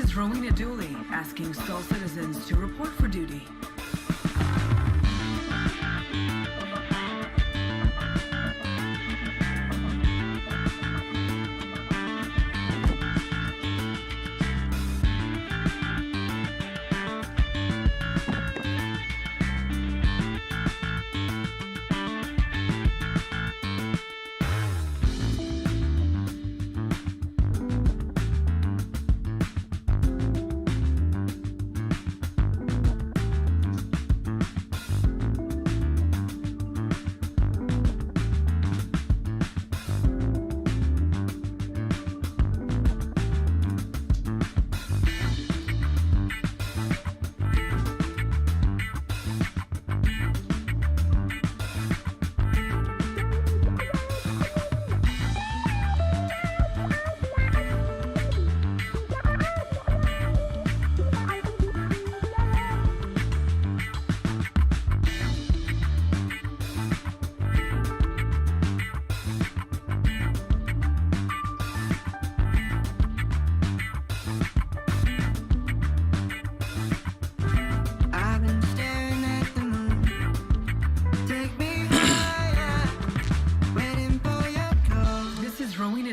is Rowena Dooley asking Skull citizens to report for duty.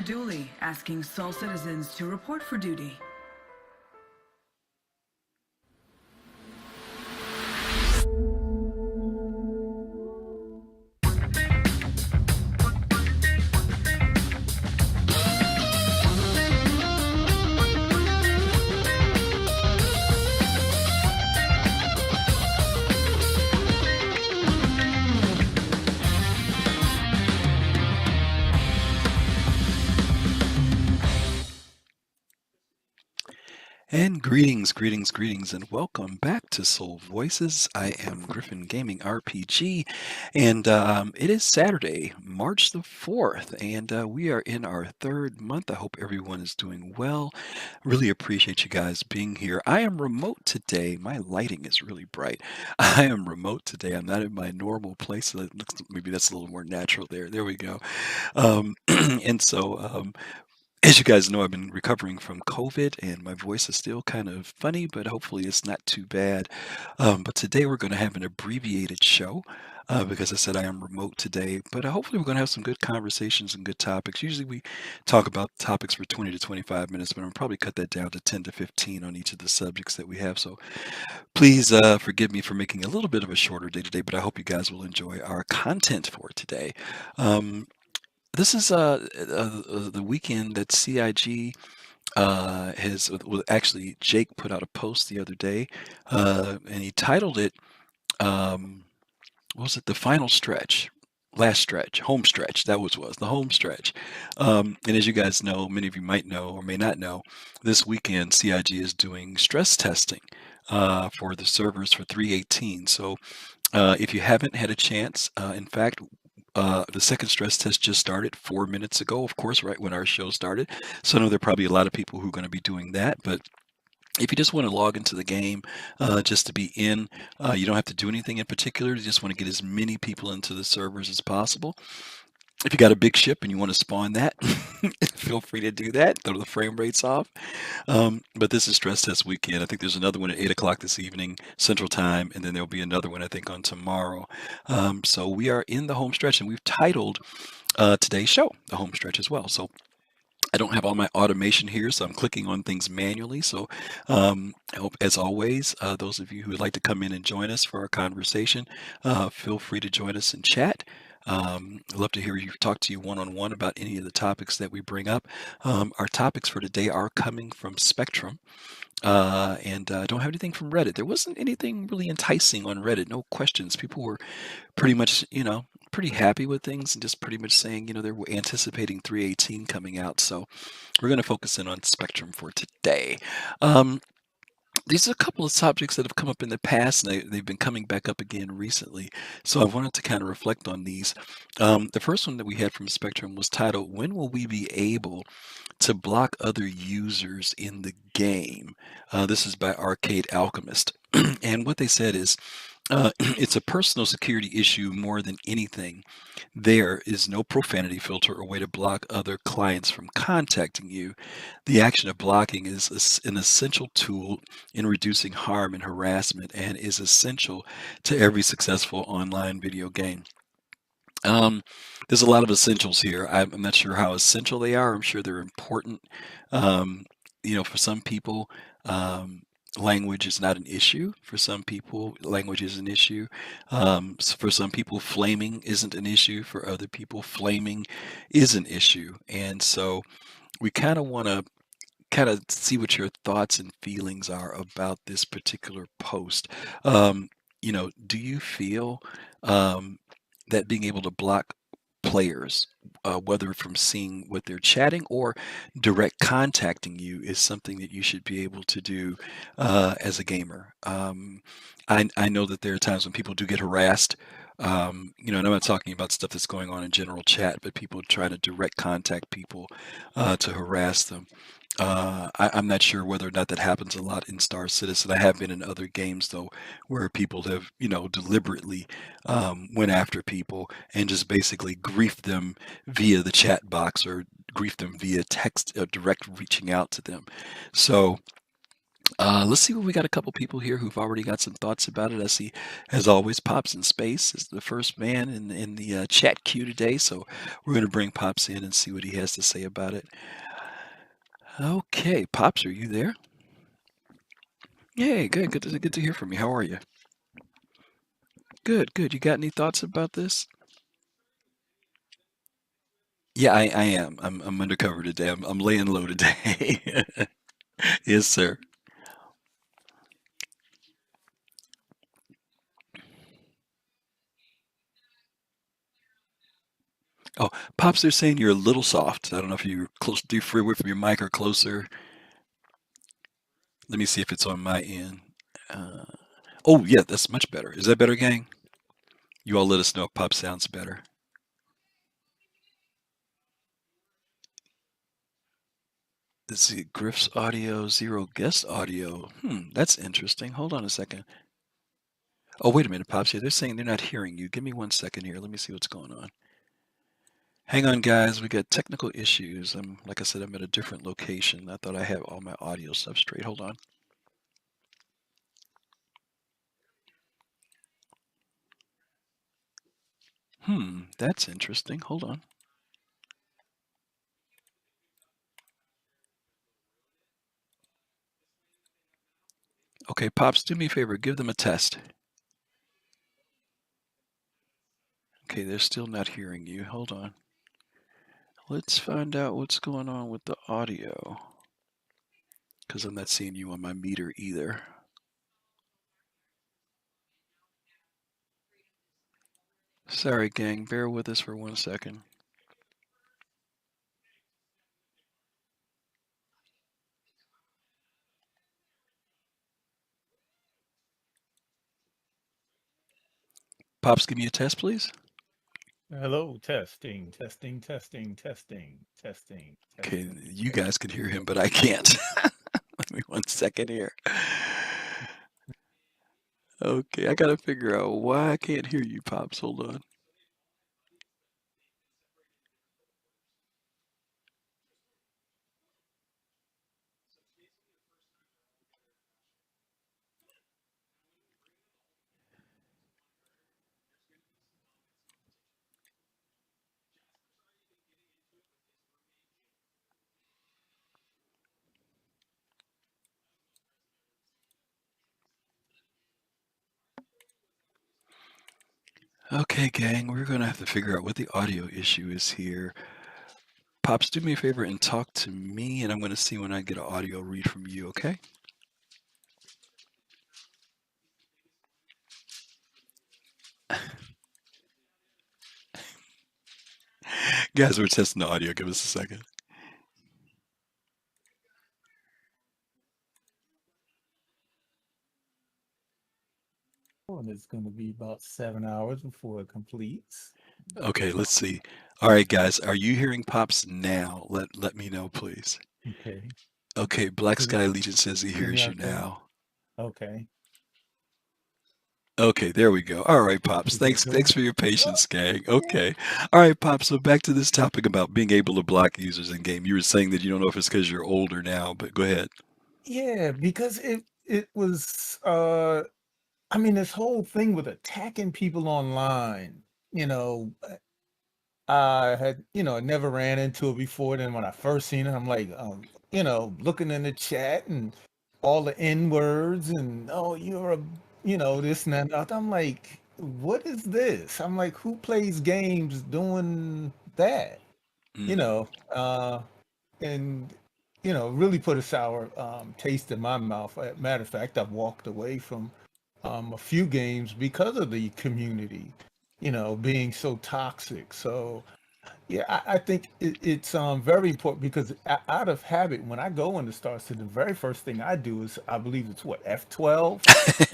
Dooley asking Seoul citizens to report for duty. And greetings, and welcome back to Soul Voices. I am GriffinGamingRPG, and it is Saturday, March the 4th, and we are in our third month. I hope everyone is doing well. Really appreciate you guys being here. I am remote today. My lighting is really bright. I am remote today. I'm not in my normal place. So that looks, maybe that's a little more natural there. There we go. And so as you guys know, I've been recovering from COVID and my voice is still kind of funny, but hopefully it's not too bad. But today we're going to have an abbreviated show because I said I am remote today. But hopefully we're going to have some good conversations and good topics. Usually we talk about topics for 20 to 25 minutes, but I'll probably cut that down to 10 to 15 on each of the subjects that we have. So please forgive me for making a little bit of a shorter day today, but I hope you guys will enjoy our content for today. This is the weekend that CIG has, well, actually, Jake put out a post the other day, and he titled it, what was it, the final stretch, last stretch, home stretch, that was the home stretch. And as you guys know, many of you might know or may not know, this weekend CIG is doing stress testing for the servers for 3.18. So if you haven't had a chance, in fact, the second stress test just started 4 minutes ago, of course, right when our show started. So I know there are probably a lot of people who are going to be doing that, but if you just want to log into the game just to be in, you don't have to do anything in particular. You just want to get as many people into the servers as possible. If you got a big ship and you want to spawn that, feel free to do that. Throw the frame rates off. But this is stress test weekend. I think there's another one at 8 o'clock this evening, Central Time, and then there'll be another one, I think, on tomorrow. So we are in the home stretch, and we've titled today's show the home stretch as well. So I don't have all my automation here, so I'm clicking on things manually. So I hope, as always, those of you who would like to come in and join us for our conversation, feel free to join us in chat. I'd love to hear you, talk to you one-on-one about any of the topics that we bring up. Our topics for today are coming from Spectrum. And I don't have anything from Reddit. There wasn't anything really enticing on Reddit. No questions. People were pretty much, pretty happy with things and just pretty much saying, they were anticipating 3.18 coming out. So we're going to focus in on Spectrum for today. These are a couple of subjects that have come up in the past, and they've been coming back up again recently. So I wanted to kind of reflect on these. The first one that we had from Spectrum was titled, "When will we be able to block other users in the game?" This is by Arcade Alchemist. And what they said is, It's a personal security issue more than anything. There is no profanity filter or way to block other clients from contacting you. The action of blocking is an essential tool in reducing harm and harassment and is essential to every successful online video game. Um, there's a lot of essentials here. I'm not sure how essential they are. I'm sure they're important. Um, for some people, um, language is not an issue. For some people, language is an issue. For some people, flaming isn't an issue. For other people, flaming is an issue. And so we kind of want to kind of see what your thoughts and feelings are about this particular post. Do you feel um, that being able to block players, whether from seeing what they're chatting or direct contacting you, is something that you should be able to do as a gamer? I know that there are times when people do get harassed. And I'm not talking about stuff that's going on in general chat, but people try to direct contact people to harass them. I'm not sure whether or not that happens a lot in Star Citizen. I have been in other games though, where people have, deliberately went after people and just basically griefed them via the chat box or griefed them via text, direct reaching out to them. So let's see what we got. A couple people here who've already got some thoughts about it. I see, as always, Pops in Space is the first man in the chat queue today. So we're going to bring Pops in and see what he has to say about it. Okay, Pops, are you there? Yay, good, good to hear from you. How are you? Good, good. You got any thoughts about this? Yeah, I am. I'm undercover today. I'm laying low today. Yes, sir. Oh, Pops, they're saying you're a little soft. I don't know if you're close. Do you free away from your mic or closer? Let me see if it's on my end. Uh, oh, yeah, that's much better. Is that better, gang? You all let us know if Pop sounds better. Let's see, Griff's audio, zero guest audio. That's interesting. Hold on a second. Oh, wait a minute, Pops. Yeah, they're saying they're not hearing you. Give me 1 second here. Let me see what's going on. Hang on, guys. We got technical issues. Like I said, I'm at a different location. I thought I had all my audio stuff straight. Hold on. That's interesting. Hold on. Okay, Pops, do me a favor. Give them a test. Okay, they're still not hearing you. Hold on. Let's find out what's going on with the audio. Because I'm not seeing you on my meter either. Sorry, gang. Bear with us for 1 second. Pops, give me a test, please. Hello, testing, testing, testing, testing, testing, Okay, testing. you guys can hear him, but I can't. Let me 1 second here. Okay, I gotta figure out why I can't hear you, Pops. Hold on. Okay, gang, we're gonna have to figure out what the audio issue is here. Pops, do me a favor and talk to me, and I'm gonna see when I get an audio read from you, okay? Guys, we're testing the audio. Give us a second. And it's going to be about 7 hours before it completes. Okay, let's see. All right, guys, are you hearing Pops now? Let me know, please. Okay. Okay, Black Is it- Sky Legion says he is it hears you okay? now. Okay. Okay, there we go. All right, Pops. Thanks for your patience, gang. Okay. All right, Pops. So back to this topic about being able to block users in game. You were saying that you don't know if it's because you're older now, but go ahead. Yeah, because it was I mean this whole thing with attacking people online, you know, I had, never ran into it before. Then when I first seen it, I'm like, looking in the chat and all the N words and oh, you're a, this and that. And that. I'm like, what is this? I'm like, who plays games doing that? You Mm. know, and really put a sour taste in my mouth. Matter of fact, I've walked away from a few games because of the community, being so toxic. So yeah, I think it's very important because out of habit, when I go into Star Citizen, the very first thing I do is I believe it's what F12.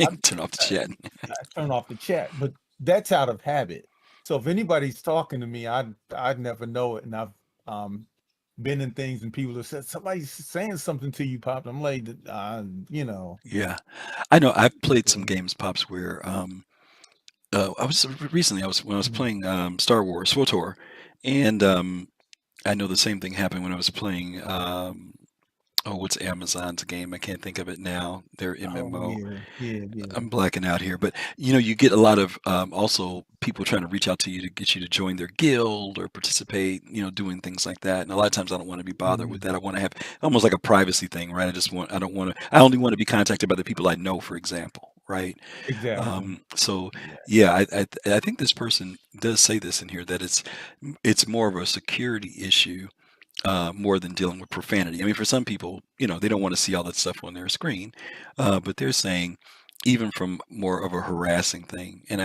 I, Turn off the I, chat. I turn off the chat, but that's out of habit. So if anybody's talking to me, I'd never know it, and I've um, been in things and people have said somebody's saying something to you, Pop. I'm like, you know, Yeah. I know I've played some yeah. games, Pops, where I was recently I was when I was Mhm. playing Star Wars SWTOR, and I know the same thing happened when I was playing oh, what's Amazon's game? I can't think of it now. Their Oh MMO. yeah, yeah, yeah. I'm blacking out here, but you get a lot of also people trying to reach out to you to get you to join their guild or participate, doing things like that. And a lot of times I don't want to be bothered with Mhm. that. I want to have almost like a privacy thing, right? I don't want to, I only want to be contacted by the people I know, for example, right? Exactly. So Yeah. yeah, I think this person does say this in here that it's more of a security issue more than dealing with profanity. I mean, for some people, they don't want to see all that stuff on their screen, but they're saying even from more of a harassing thing. And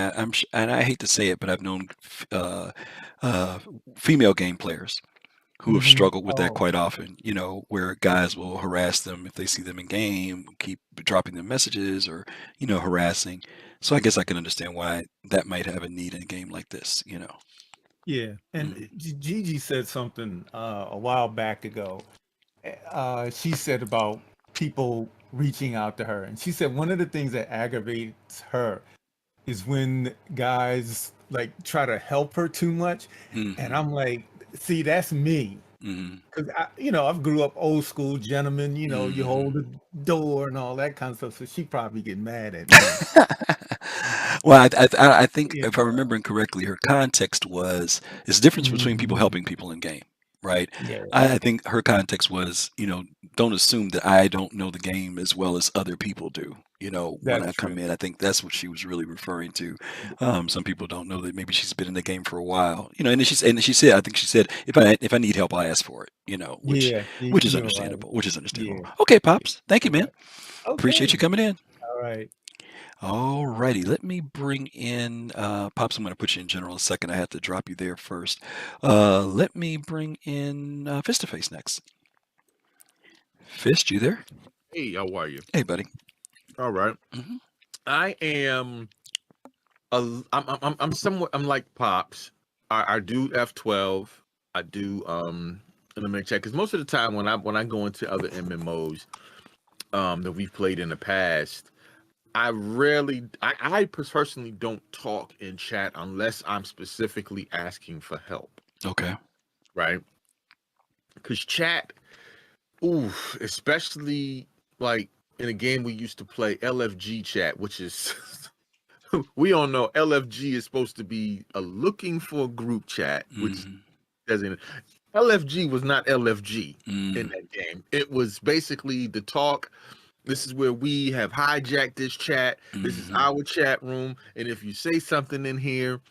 and I hate to say it, but I've known uh, female game players who have Hmm. struggled with that Oh, quite often. Where guys will harass them if they see them in game, keep dropping them messages or harassing. So I guess I can understand why that might have a need in a game like this. yeah. And Mhm. Gigi said something a while back ago. She said about people reaching out to her, and she said one of the things that aggravates her is when guys like try to help her too much, and Mhm. I'm like, see, that's me. Mhm. Because I've grew up old school gentleman. You Mhm. hold the door and all that kind of stuff. So she probably get mad at me. Well, I think Yeah. if I'm remembering correctly, her context was it's a difference between people Mhm. helping people in game, right? Yeah, I think her context was, don't assume that I don't know the game as well as other people do. When that's I come true. in, I think that's what she was really referring to. Some people don't know that maybe she's been in the game for a while, and she said, I think she said, if I need help, I ask for it, Yeah, which is you're right. understandable, which is understandable. Yeah, Okay, pops, thank you, you're man. right. Appreciate you Okay. coming in. All right. Alrighty, let me bring in Pops. I'm going to put you in general in a second. I have to drop you there first. Let me bring in Fist to Face next. Fist, you there? Hey, how are you? Hey, buddy. All right. Hmm. I am I'm somewhat I'm like Pops. I do F12. I do let me check because most of the time when I go into other MMOs that we've played in the past, I personally don't talk in chat unless I'm specifically asking for help, Okay. right? Because chat, ooh, especially like in a game we used to play LFG chat, which is we all know LFG is supposed to be a looking for group chat, which Hmm. doesn't. LFG was not LFG in Mm. that game. It was basically the talk. This is where we have hijacked this chat. This is Hmm. our chat room. And if you say something in here,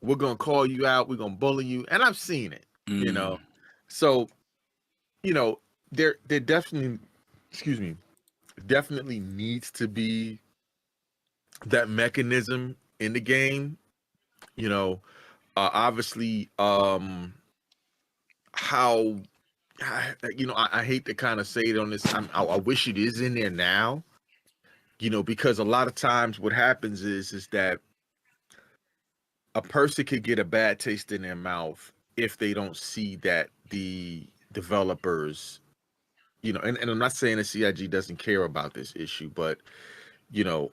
we're going to call you out. We're going to bully you. And I've seen it, you Mm. know. So, you know, there definitely, excuse me, definitely needs to be that mechanism in the game, you know. Obviously, how I hate to kind of say it on this. I wish it is in there now, because a lot of times what happens is that a person could get a bad taste in their mouth if they don't see that the developers, and I'm not saying the CIG doesn't care about this issue, but you know,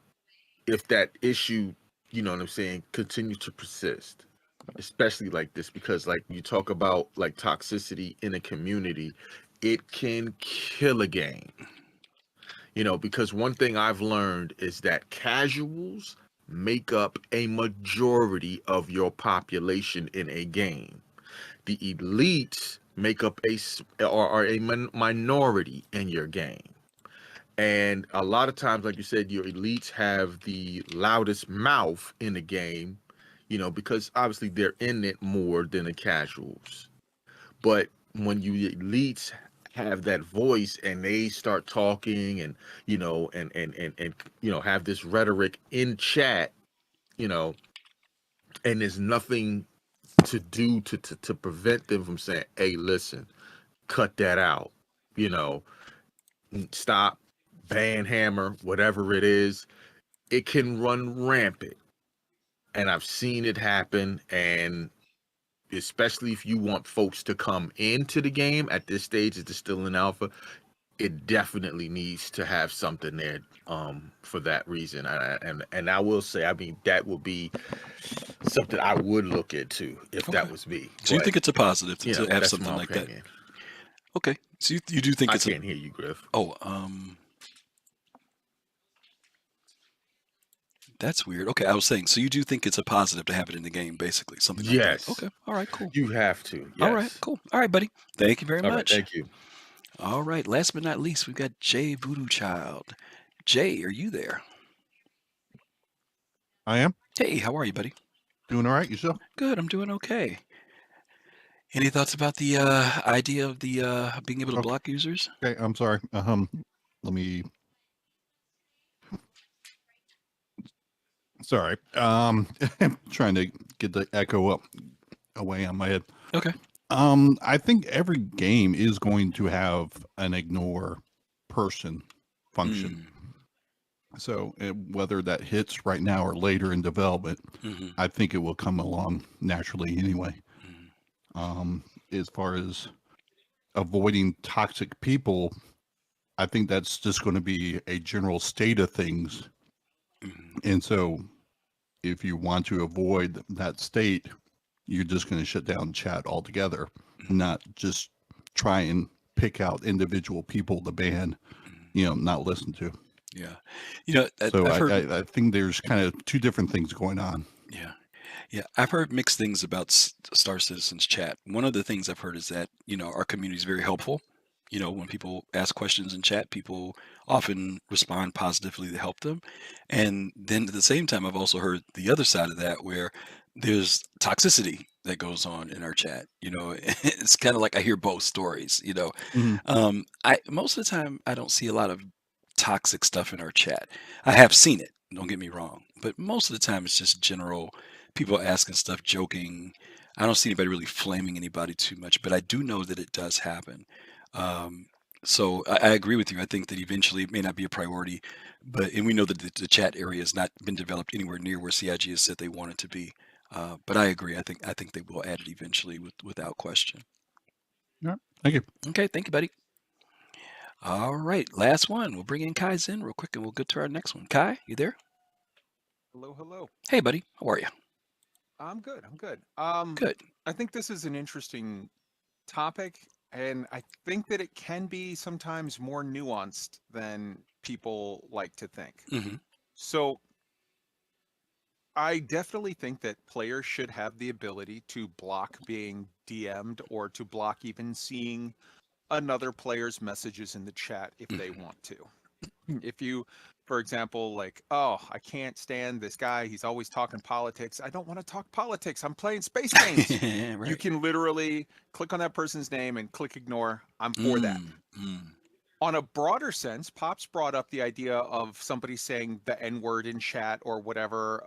if that issue, you know what I'm saying, continues to persist, especially like this, because like you talk about like toxicity in a community, it can kill a game. You know, because one thing I've learned is that casuals make up a majority of your population in a game. The elites make up are a minority in your game. And a lot of times, like you said, your elites have the loudest mouth in the game, you know, because obviously they're in it more than the casuals. But when you elites have that voice and they start talking and, you know, and you know, have this rhetoric in chat, you know, and there's nothing to do to prevent them from saying, hey, listen, cut that out, you know, stop, ban hammer, whatever it is, it can run rampant. And I've seen it happen. And especially if you want folks to come into the game at this stage, it's still in alpha, it definitely needs to have something there for that reason. And I will say, I mean, that would be something I would look into if Okay. that was me. So you think it's a positive to, You know, to have that's something my like opinion. that? Okay. So you do think I it's can't hear you, Griff. That's weird. Okay, I was saying, so you do think it's a positive to have it in the game, basically, something like Yes. that. Okay. All right, cool. You have to. Yes. All right, cool. All right, buddy. Thank you very All right, much. thank you. All right, last but not least, we've got Jay Voodoo Child. Jay, are you there? I am. Hey, how are you, buddy? Doing all right, yourself? Good, I'm doing okay. Any thoughts about the idea of the being able to block users? Okay, I'm sorry. Let me. Sorry. I'm trying to get the echo up away on my head. Okay. I think every game is going to have an ignore person function. So whether that hits right now or later in development, I think it will come along naturally anyway. As far as avoiding toxic people, I think that's just going to be a general state of things. And so if you want to avoid that state, you're just going to shut down chat altogether, not just try and pick out individual people to ban, you know, not listen to. Yeah. You know, So I've heard, I think there's kind of two different things going on. yeah. Yeah, I've heard mixed things about Star Citizens chat. One of the things I've heard is that, you know, our community is very helpful. You know, when people ask questions in chat, people often respond positively to help them. And then at the same time, I've also heard the other side of that where there's toxicity that goes on in our chat. You know, it's kind of like I hear both stories, you know. I most of the time I don't see a lot of toxic stuff in our chat. I have seen it, don't get me wrong, but most of the time it's just general people asking stuff, joking. I don't see anybody really flaming anybody too much, but I do know that it does happen. So I agree with you. I think that eventually it may not be a priority, and we know that the chat area has not been developed anywhere near where CIG has said they want it to be. But I agree. I think they will add it eventually without question. All right. Thank you. Okay, thank you, buddy. All right, last one. We'll bring in Kai's in real quick, and we'll get to our next one. Kai, you there? Hello, hello. Hey, buddy. How are you? I'm good. I'm good. Good. I think this is an interesting topic, and I think that it can be sometimes more nuanced than people like to think. So I definitely think that players should have the ability to block being DM'd or to block even seeing another player's messages in the chat if they want to. If you, for example, like, oh, I can't stand this guy, he's always talking politics, I don't want to talk politics, I'm playing space games. Right. You can literally click on that person's name and click ignore. I'm for that. On a broader sense, Pops brought up the idea of somebody saying the N-word in chat or whatever.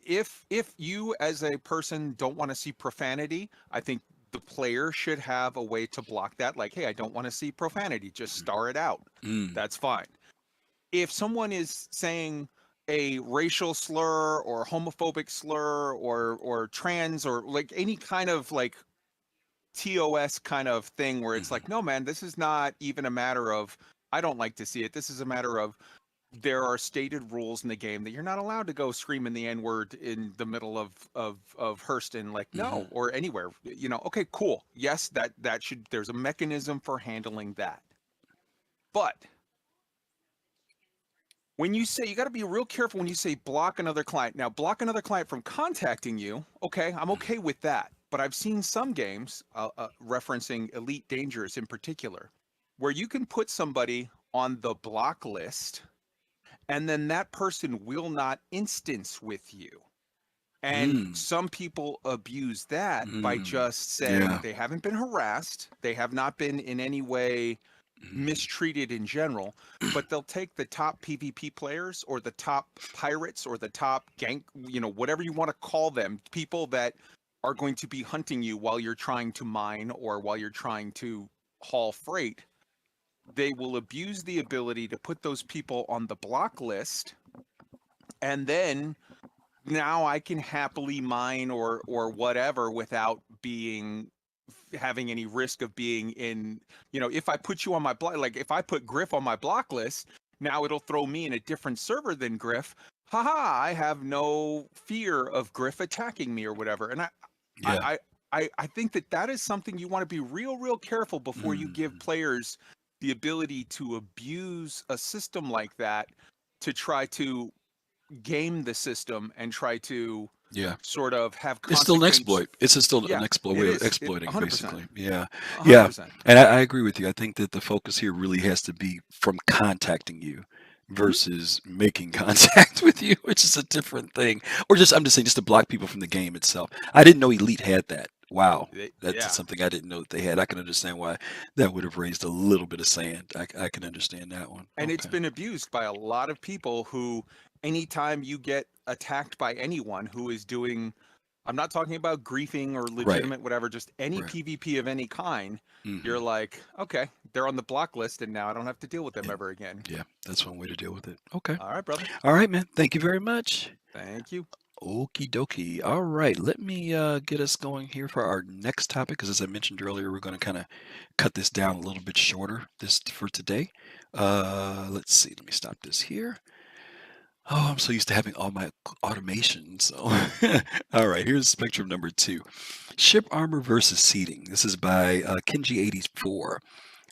If you as a person don't want to see profanity, I think the player should have a way to block that. Like, hey, I don't want to see profanity. Just star it out. That's fine. If someone is saying a racial slur or homophobic slur or trans or like any kind of like TOS kind of thing where it's like, no, man, this is not even a matter of I don't like to see it. This is a matter of there are stated rules in the game that you're not allowed to go screaming the N-word in the middle of Hurston, like no, or anywhere. Okay, cool. Yes, that should. There's a mechanism for handling that. But when you say, you got to be real careful when you say block another client. Now, block another client from contacting you. Okay, I'm okay with that. But I've seen some games, referencing Elite Dangerous in particular, where you can put somebody on the block list, and then that person will not instance with you. And some people abuse that by just saying Yeah. they haven't been harassed, they have not been in any way mistreated in general, but they'll take the top PvP players or the top pirates or the top gang, whatever you want to call them, people that are going to be hunting you while you're trying to mine or while you're trying to haul freight. They will abuse the ability to put those people on the block list, and then now I can happily mine or whatever without having any risk of being in, if I put you on my block, like if I put Griff on my block list, now it'll throw me in a different server than Griff. Haha, I have no fear of Griff attacking me or whatever. And I think that is something you want to be real careful before you give players the ability to abuse a system like that to try to game the system and try to sort of have It's still an consequence. exploit. It's still an exploit way of is. exploiting, 100%. basically. Yeah. 100%. And I agree with you. I think that the focus here really has to be from contacting you versus making contact with you, which is a different thing. Or I'm just saying, just to block people from the game itself. I didn't know Elite had that. Wow. That's something I didn't know that they had. I can understand why that would have raised a little bit of sand. I can understand that one. And it's been abused by a lot of people who, anytime you get attacked by anyone who is doing, I'm not talking about griefing or legitimate whatever, just any PvP of any kind, you're like, okay, they're on the block list and now I don't have to deal with them ever again. Yeah, that's one way to deal with it. Okay. All right, brother. All right, man. Thank you very much. Thank you. Okie dokie. All right, let me get us going here for our next topic, because as I mentioned earlier, we're going to kind of cut this down a little bit shorter for today. Let's see. Let me stop this here. Oh, I'm so used to having all my automation. So, all right, here's Spectrum number 2. Ship armor versus seating. This is by Kenji84.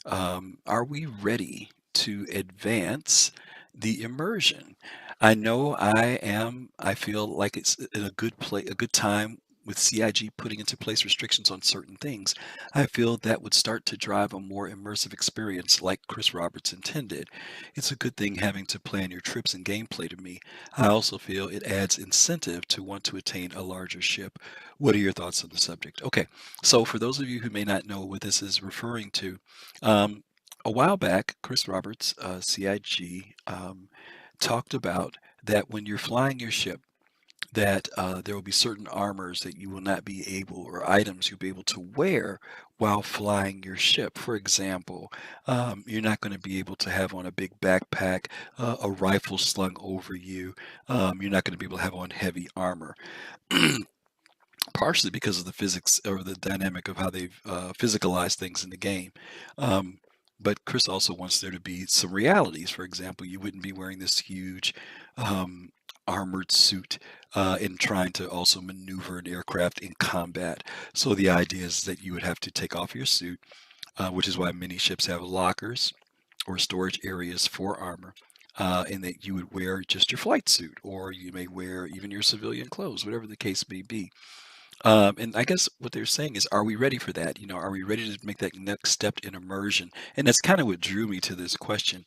Are we ready to advance the immersion? I know I am. I feel like it's in a good time with CIG putting into place restrictions on certain things. I feel that would start to drive a more immersive experience like Chris Roberts intended. It's a good thing having to plan your trips and gameplay to me. I also feel it adds incentive to want to attain a larger ship. What are your thoughts on the subject? Okay, so for those of you who may not know what this is referring to, a while back, Chris Roberts, CIG, talked about that when you're flying your ship, that there will be certain armors that you will not be able, or items you'll be able to wear while flying your ship. For example, you're not going to be able to have on a big backpack, a rifle slung over you. You're not going to be able to have on heavy armor. Partially because of the physics or the dynamic of how they've physicalized things in the game. But Chris also wants there to be some realities. For example, you wouldn't be wearing this huge armored suit and trying to also maneuver an aircraft in combat. So the idea is that you would have to take off your suit, which is why many ships have lockers or storage areas for armor. And that you would wear just your flight suit, or you may wear even your civilian clothes, whatever the case may be. And I guess what they're saying is, are we ready for that? Are we ready to make that next step in immersion? And that's kind of what drew me to this question.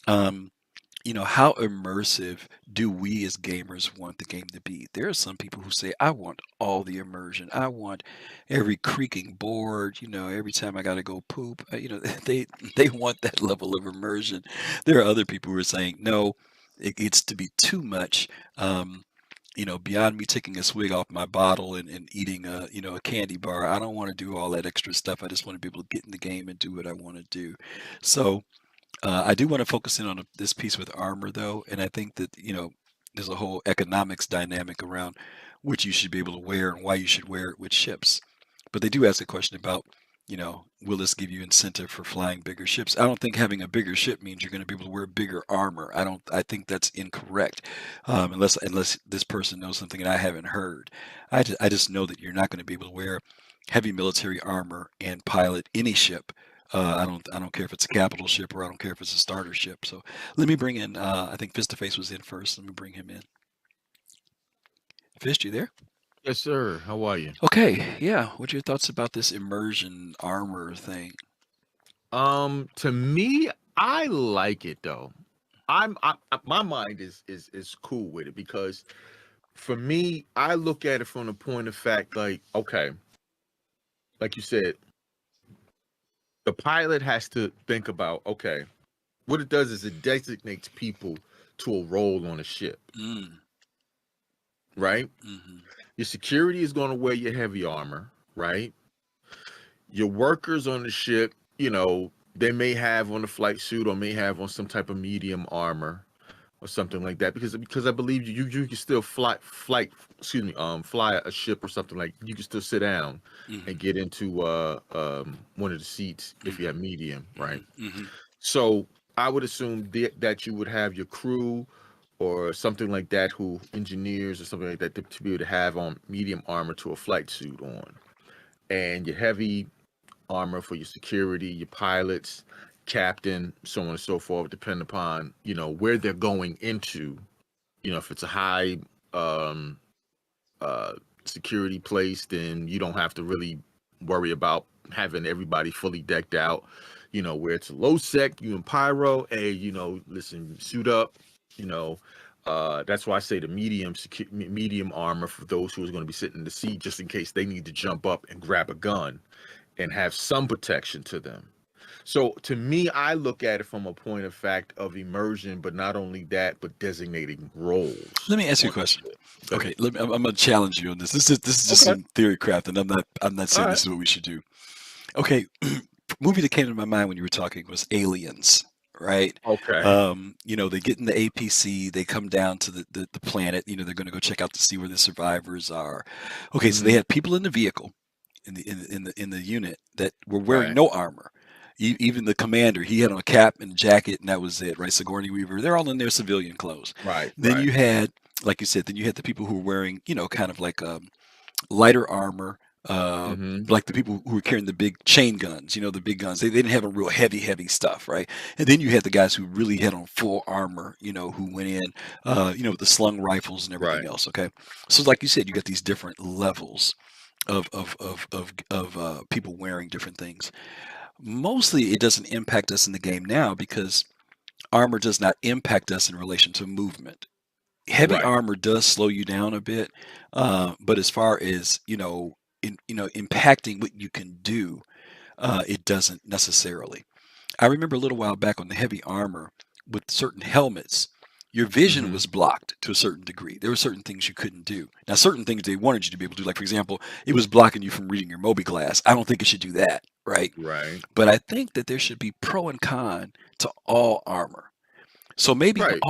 How immersive do we as gamers want the game to be? There are some people who say, I want all the immersion. I want every creaking board, every time I got to go poop, they want that level of immersion. There are other people who are saying, no, it's to be too much. Beyond me taking a swig off my bottle and eating a candy bar, I don't want to do all that extra stuff. I just want to be able to get in the game and do what I want to do. So I do want to focus in on this piece with armor, though, and I think that there's a whole economics dynamic around which you should be able to wear and why you should wear it with ships. But they do ask a question about will this give you incentive for flying bigger ships? I don't think having a bigger ship means you're going to be able to wear bigger armor. I think that's incorrect, unless this person knows something and I haven't heard. I just know that you're not going to be able to wear heavy military armor and pilot any ship. I don't care if it's a capital ship or I don't care if it's a starter ship. So let me bring in. I think Fist to Face was in first. Let me bring him in. Fist, you there? Yes, sir. How are you? Okay, yeah. What's your thoughts about this immersion armor thing? To me, I like it though. My mind is cool with it because for me, I look at it from the point of fact, like, okay, like you said, the pilot has to think about, okay, what it does is it designates people to a role on a ship, right? Mm-hmm. Your security is going to wear your heavy armor, right? Your workers on the ship, they may have on a flight suit or may have on some type of medium armor or something like that because I believe you can still fly a ship or something, like you can still sit down Mm-hmm. and get into one of the seats if you have medium, right? Mm-hmm. So I would assume that you would have your crew or something like that, who engineers or something like that, to be able to have on medium armor to a flight suit on, and your heavy armor for your security, your pilots, captain, so on and so forth, depending upon, where they're going into. If it's a high um security place, then you don't have to really worry about having everybody fully decked out. Where it's a low sec, you and pyro, hey, listen, suit up, you know. That's why I say the medium armor for those who are going to be sitting in the seat, just in case they need to jump up and grab a gun and have some protection to them. So to me, I look at it from a point of fact of immersion, but not only that, but designating roles. Let me ask you a on the question. ship. Okay, I'm going to challenge you on this. This is just Okay. some theory craft, and I'm not All saying right. this is what we should do. Okay, movie that came to my mind when you were talking was Aliens, right? Okay. They get in the APC, they come down to the planet. They're going to go check out to see where the survivors are. Okay, so they Hmm. had people in the vehicle, in the unit that were wearing Right. no armor. Even the commander, he had on a cap and a jacket, and that was it, right? Sigourney Weaver, they're all in their civilian clothes. Right. Then Right. you had, like you said, then you had the people who were wearing, kind of like lighter armor, uh, Hmm. like the people who were carrying the big chain guns, the big guns. They didn't have a real heavy stuff, right? And then you had the guys who really had on full armor, who went in, with the slung rifles and everything Right. else. Okay, so like you said, you got these different levels of people wearing different things. Mostly, it doesn't impact us in the game now because armor does not impact us in relation to movement. Heavy Right. armor does slow you down a bit, but as far as impacting what you can do, it doesn't necessarily. I remember a little while back on the heavy armor with certain helmets, your vision Hmm. was blocked to a certain degree. There were certain things you couldn't do. Now, certain things they wanted you to be able to do, like for example, it was blocking you from reading your Moby glass. I don't think it should do that, right? Right. But I think that there should be pro and con to all armor. So maybe Right.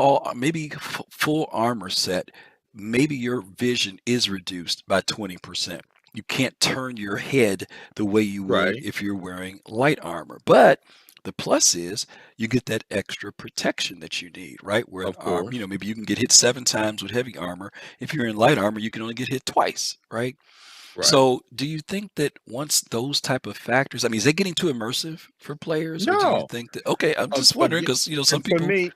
full armor set, maybe your vision is reduced by 20%. You can't turn your head the way you would Right. if you're wearing light armor. But the plus is you get that extra protection that you need, right? Where Of course. maybe you can get hit 7 times with heavy armor. If you're in light armor, you can only get hit twice, right? Right. So, do you think that once those type of factors, I mean, is it getting too immersive for players, or do you No. think that? Okay, I'm just wondering Again, because some and for people, me,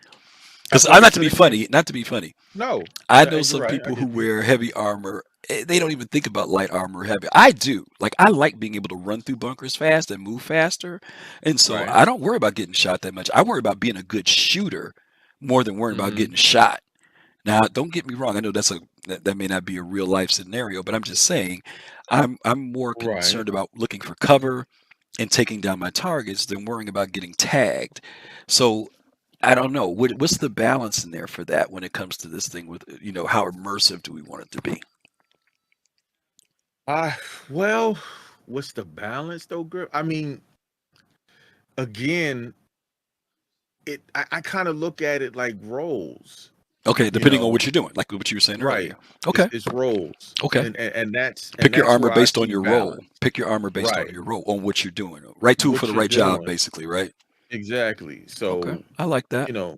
because I'm like I not to said be again, funny, not to be funny. no. I know And you're some right. I people who get you. wear heavy armor. They don't even think about light armor or heavy. I do. Like I like being able to run through bunkers fast and move faster, and so Right. I don't worry about getting shot that much. I worry about being a good shooter more than worrying about Hmm. getting shot. Now, don't get me wrong. I know that may not be a real life scenario, but I'm just saying, I'm more Right. concerned about looking for cover and taking down my targets than worrying about getting tagged. So I don't know. What's the balance in there for that when it comes to this thing with, how immersive do we want it to be? I well, what's the balance though, girl? I mean, again, I kind of look at it like roles. Okay, You depending on know, what you're doing, like what you were saying right? earlier. Okay, It's roles, okay. and Pick your that's armor where I based on see your role. balance. Pick your armor based on Right, your role, on what you're doing. Right tool for what the you're right job, doing basically, right? exactly. Okay, So I like that. you know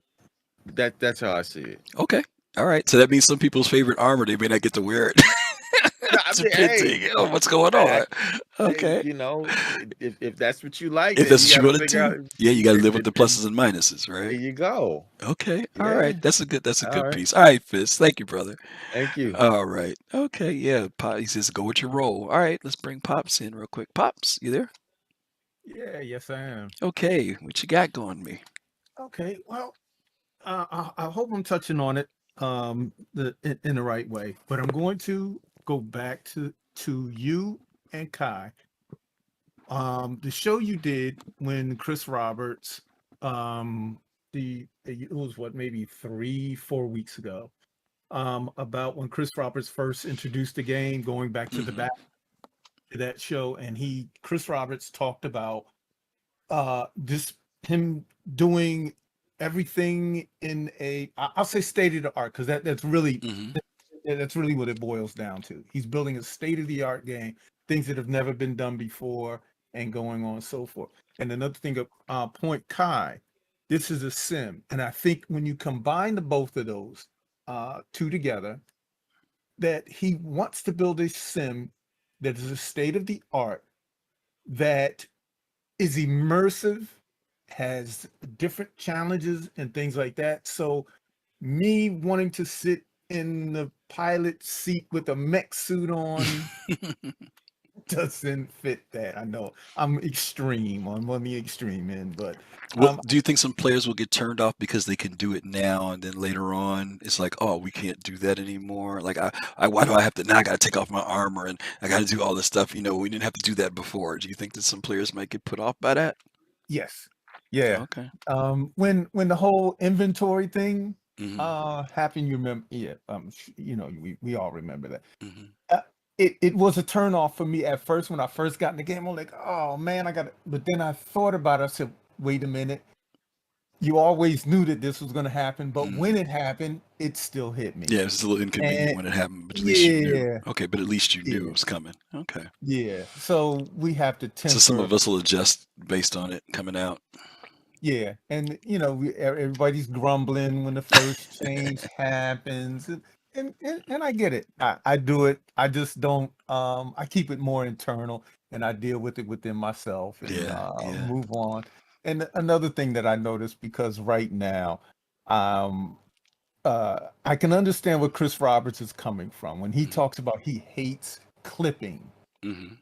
that's how I see it. Okay, all right. So that means some people's favorite armor, they may not get to wear it. No, I mean, hey, Depending on what's going I, on. hey, Okay. if that's what you like, If then that's you what got you to want to figure do, out. yeah, you got to live with Then the pluses and minuses, there right? you go. Okay. All right. Yeah. That's a All good right. piece. All right, Fist. Thank you, brother. Thank you. All right. Okay. Yeah. Pop, he says go with your role. All right. Let's bring Pops in real quick. Pops, you there? Yeah, yes, I am. Okay. What you got going, me? Okay, well, I hope I'm touching on it in the right way, but I'm going to go back to you and Kai. The show you did when Chris Roberts, it was what, maybe 3-4 weeks ago, about when Chris Roberts first introduced the game, going back to the Hmm. back to that show, and Chris Roberts talked about this him doing everything in I'll say state of the art, because Hmm. that's really what it boils down to. He's building a state of the art game, things that have never been done before, and going on and so forth. And another thing, point Kai, this is a sim, and I think when you combine the both of those two together, that he wants to build a sim that is a state of the art, that is immersive, has different challenges and things like that. So me wanting to sit in the pilot seat with a mech suit on doesn't fit that. I know I'm extreme on the extreme end, but What do you think some players will get turned off because they can do it now and then later on it's like, oh, we can't do that anymore? Like, why do I have to now? I got to take off my armor and I got to do all this stuff. We didn't have to do that before. Do you think that some players might get put off by that? yes, yeah. Okay. When the whole inventory thing Hmm. happened, you remember? Yeah, we all remember that. Hmm. uh, it was a turn off for me at first. When I first got in the game, I'm like, oh man, I got it. But then I thought about it. I said, wait a minute. You always knew that this was going to happen, but when Hmm. it happened, it still hit me. Yeah, it was a little inconvenient And when it happened, but at least you knew. yeah, Okay, but at least you knew yeah, it was coming. Okay. yeah. So we have to So some temper. of us will adjust based on it coming out. Yeah, and everybody's grumbling when the first change happens, and I get it. I do it. I just don't. I keep it more internal, and I deal with it within myself, and Yeah, yeah. move on. And another thing that I noticed, because right now, um, I can understand where Chris Roberts is coming from when he Hmm. talks about he hates clipping. Hmm.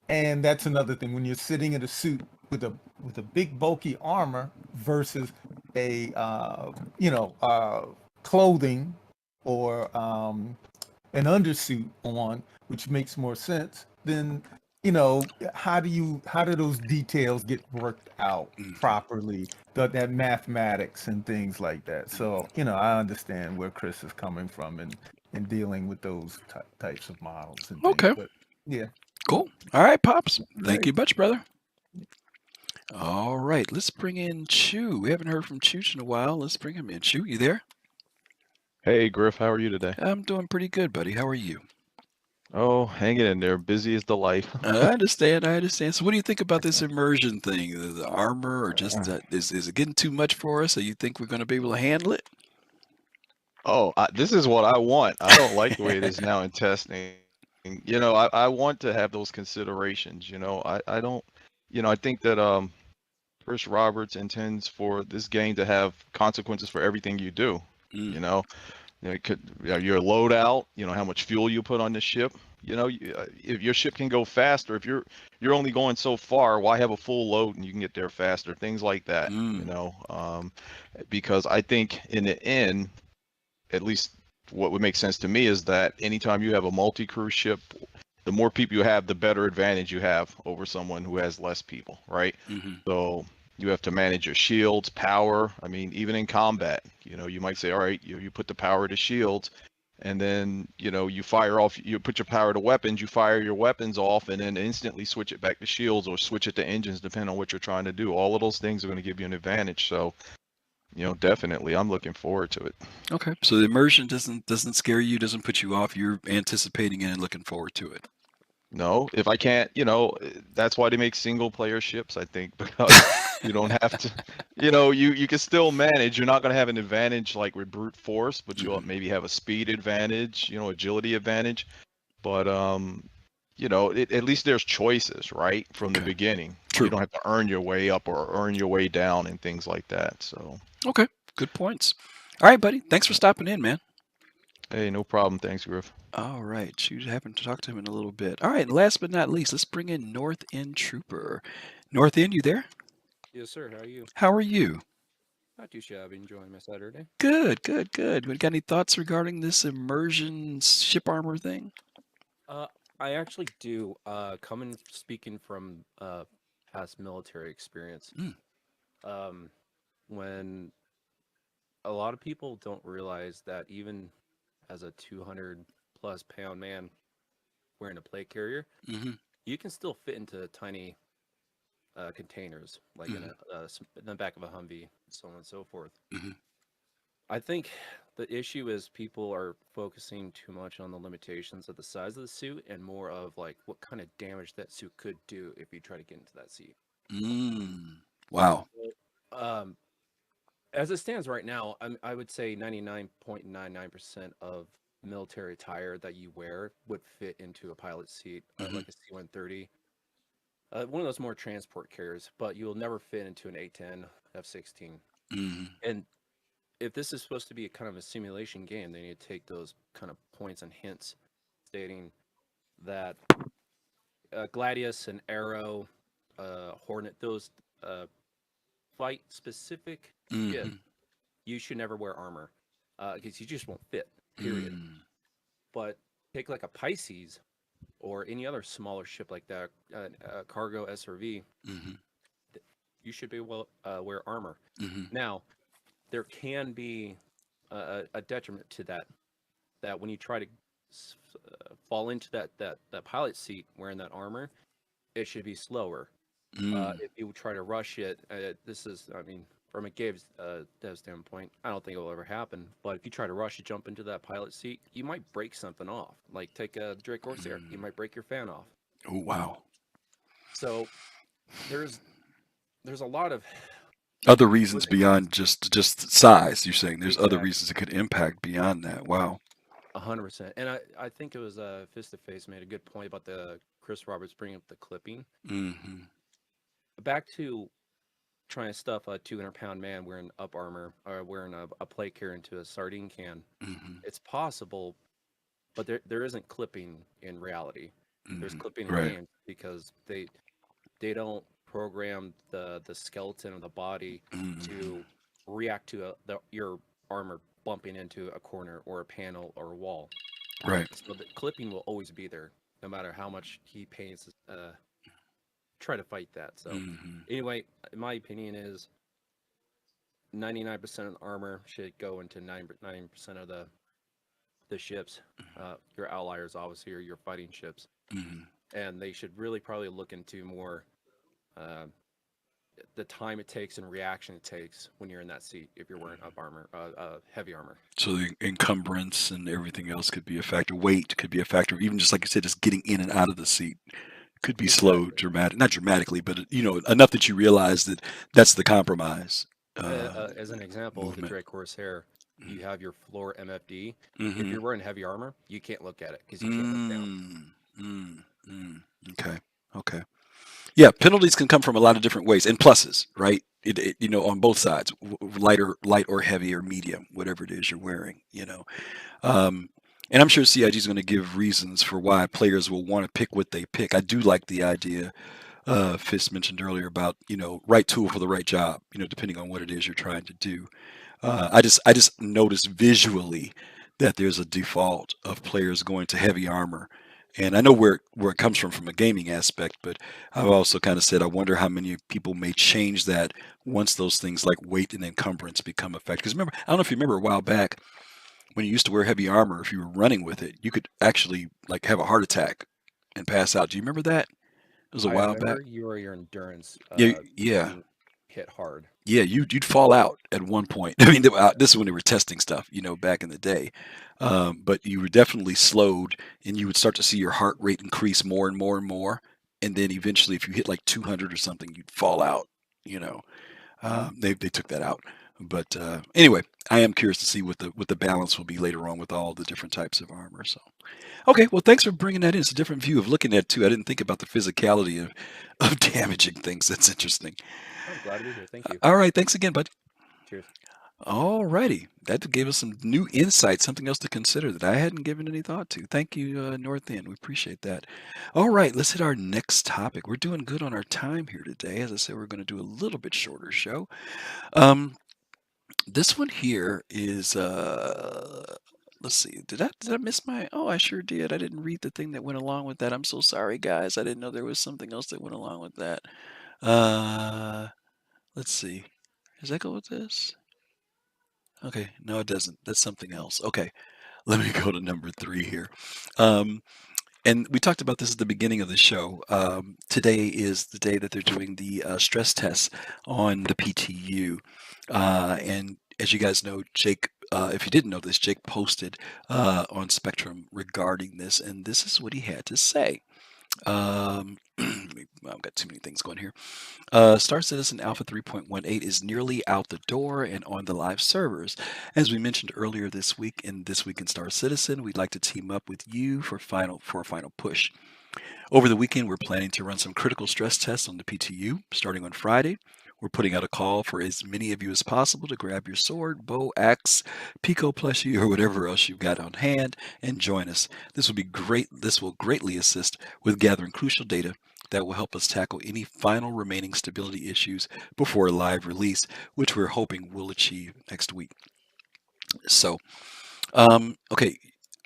And that's another thing, when you're sitting in a suit with a big bulky armor versus a clothing, or an undersuit on, which makes more sense. Then how do those details get worked out Hmm. properly? That mathematics and things like that. So I understand where Chris is coming from in dealing with those types of models and things. Okay, But yeah. cool. All right, Pops. Thank Right. you much, brother. All right, let's bring in Chew. We haven't heard from Chooch in a while. Let's bring him in. Chew, you there? Hey, Griff, how are you today? I'm doing pretty good, buddy. How are you? Oh, hanging in there. Busy as the life. I understand. I understand. So, what do you think about this immersion thing? The armor, or just is it getting too much for us? Or you think we're going to be able to handle it? Oh, this is what I want. I don't like the way it is now in testing. I want to have those considerations. I don't, I think that Chris Roberts intends for this game to have consequences for everything you do. Mm. It could, your loadout, how much fuel you put on the ship. If your ship can go faster, if you're only going so far, why have a full load and you can get there faster? Things like that. Because I think in the end, at least what would make sense to me is that anytime you have a multi-crew ship, the more people you have, the better advantage you have over someone who has less people, right? Mm-hmm. So you have to manage your shields, power. I mean, even in combat, you might say, all right, you put the power to shields, and then, you fire off, you put your power to weapons, you fire your weapons off, and then instantly switch it back to shields or switch it to engines, depending on what you're trying to do. All of those things are going to give you an advantage. So, definitely, I'm looking forward to it. Okay, so the immersion doesn't scare you, doesn't put you off. You're anticipating it and looking forward to it. No, if I can't, that's why they make single player ships, I think, because you don't have to, you can still manage. You're not going to have an advantage like with brute force, but you'll maybe have a speed advantage, agility advantage. But at least there's choices, right, from the beginning. True. You don't have to earn your way up or earn your way down and things like that. So. Okay, good points. All right, buddy. Thanks for stopping in, man. Hey, no problem. Thanks, Griff. All right. You happen to talk to him in a little bit. All right. Last but not least, let's bring in North End Trooper. North End, you there? Yes, sir. How are you? How are you? Not too shabby. Enjoying my Saturday. Good, good, good. Got any thoughts regarding this immersion ship armor thing? I actually do. Speaking from past military experience, when a lot of people don't realize that even as a 200+ pound man wearing a plate carrier, you can still fit into tiny containers, like in the back of a Humvee, so on and so forth. I think the issue is people are focusing too much on the limitations of the size of the suit and more of like what kind of damage that suit could do if you try to get into that seat. Wow. As it stands right now, I would say 99.99% of military attire that you wear would fit into a pilot seat, like a C-130. One of those more transport carriers, but you will never fit into an A-10, F-16. And if this is supposed to be a kind of a simulation game, they need to take those kind of points and hints stating that Gladius and Arrow, Hornet, those fight specific ship, you should never wear armor because you just won't fit, period. But take like a Pisces or any other smaller ship like that, cargo SRV, you should be wear armor. Now, there can be a detriment to that when you try to fall into that pilot seat wearing that armor, it should be slower. If you try to rush it, from a game dev standpoint, I don't think it will ever happen. But if you try to rush it, jump into that pilot seat, you might break something off. Like take a Drake Corsair, you might break your fan off. Oh wow! So there's a lot of other reasons beyond just size. You're saying there's other reasons it could impact beyond that. Wow. 100%. And I think it was Fist to Face made a good point about the Chris Roberts bringing up the clipping. Back to trying to stuff a 200-pound man wearing up armor or wearing a plate carrier into a sardine can. It's possible, but there isn't clipping in reality. There's clipping in games because they don't program the skeleton of the body to react to your armor bumping into a corner or a panel or a wall. Right. So the clipping will always be there, no matter how much he pains try to fight that. So anyway, my opinion is 99% of the armor should go into 9% of the ships. Your outliers obviously are your fighting ships. And they should really probably look into more the time it takes and reaction it takes when you're in that seat if you're wearing up armor, heavy armor. So the encumbrance and everything else could be a factor. Weight could be a factor. Even just like you said, just getting in and out of the seat could be slow, not dramatically, but enough that you realize that that's the compromise. As an example, movement. The Drake Corsair, you have your floor MFD. If you're wearing heavy armor, you can't look at it because you can't look down. Okay. Yeah, penalties can come from a lot of different ways, and pluses, right? On both sides, light or heavy or medium, whatever it is you're wearing. And I'm sure CIG is going to give reasons for why players will want to pick what they pick. I do like the idea Fist mentioned earlier about right tool for the right job. Depending on what it is you're trying to do. I just noticed visually that there's a default of players going to heavy armor. And I know where it comes from a gaming aspect, but I've also kind of said I wonder how many people may change that once those things like weight and encumbrance become a factor. Because remember, I don't know if you remember a while back when you used to wear heavy armor, if you were running with it, you could actually like have a heart attack and pass out. Do you remember that? It was a while back. You or your endurance. Yeah. Hit hard. Yeah, you'd fall out at one point. I mean, this is when they were testing stuff, back in the day. But you were definitely slowed, and you would start to see your heart rate increase more and more and more, and then eventually, if you hit like 200 or something, you'd fall out. You know, they took that out. But anyway, I am curious to see what the balance will be later on with all the different types of armor. So, okay, well, thanks for bringing that in. It's a different view of looking at it too. I didn't think about the physicality of damaging things. That's interesting. I'm glad to be here. Thank you. All right, thanks again, bud. Cheers. All righty. That gave us some new insight, something else to consider that I hadn't given any thought to. Thank you, North End. We appreciate that. All right, let's hit our next topic. We're doing good on our time here today. As I said, we're going to do a little bit shorter show. This one here is, let's see, did I miss my, oh, I sure did. I didn't read the thing that went along with that. I'm so sorry, guys. I didn't know there was something else that went along with that. Let's see. Does that go with this? Okay, no, it doesn't. That's something else. Okay, let me go to number 3 here. And we talked about this at the beginning of the show. Today is the day that they're doing the stress tests on the PTU. And as you guys know, Jake, if you didn't know this, Jake posted on Spectrum regarding this, and this is what he had to say. I've got too many things going here. Star Citizen Alpha 3.18 is nearly out the door and on the live servers. As we mentioned earlier this week in This Week in Star Citizen, we'd like to team up with you for a final push. Over the weekend, we're planning to run some critical stress tests on the PTU starting on Friday. We're putting out a call for as many of you as possible to grab your sword, bow, axe, Pico plushie, or whatever else you've got on hand and join us. This will be great. This will greatly assist with gathering crucial data that will help us tackle any final remaining stability issues before a live release, which we're hoping we'll achieve next week. So, okay,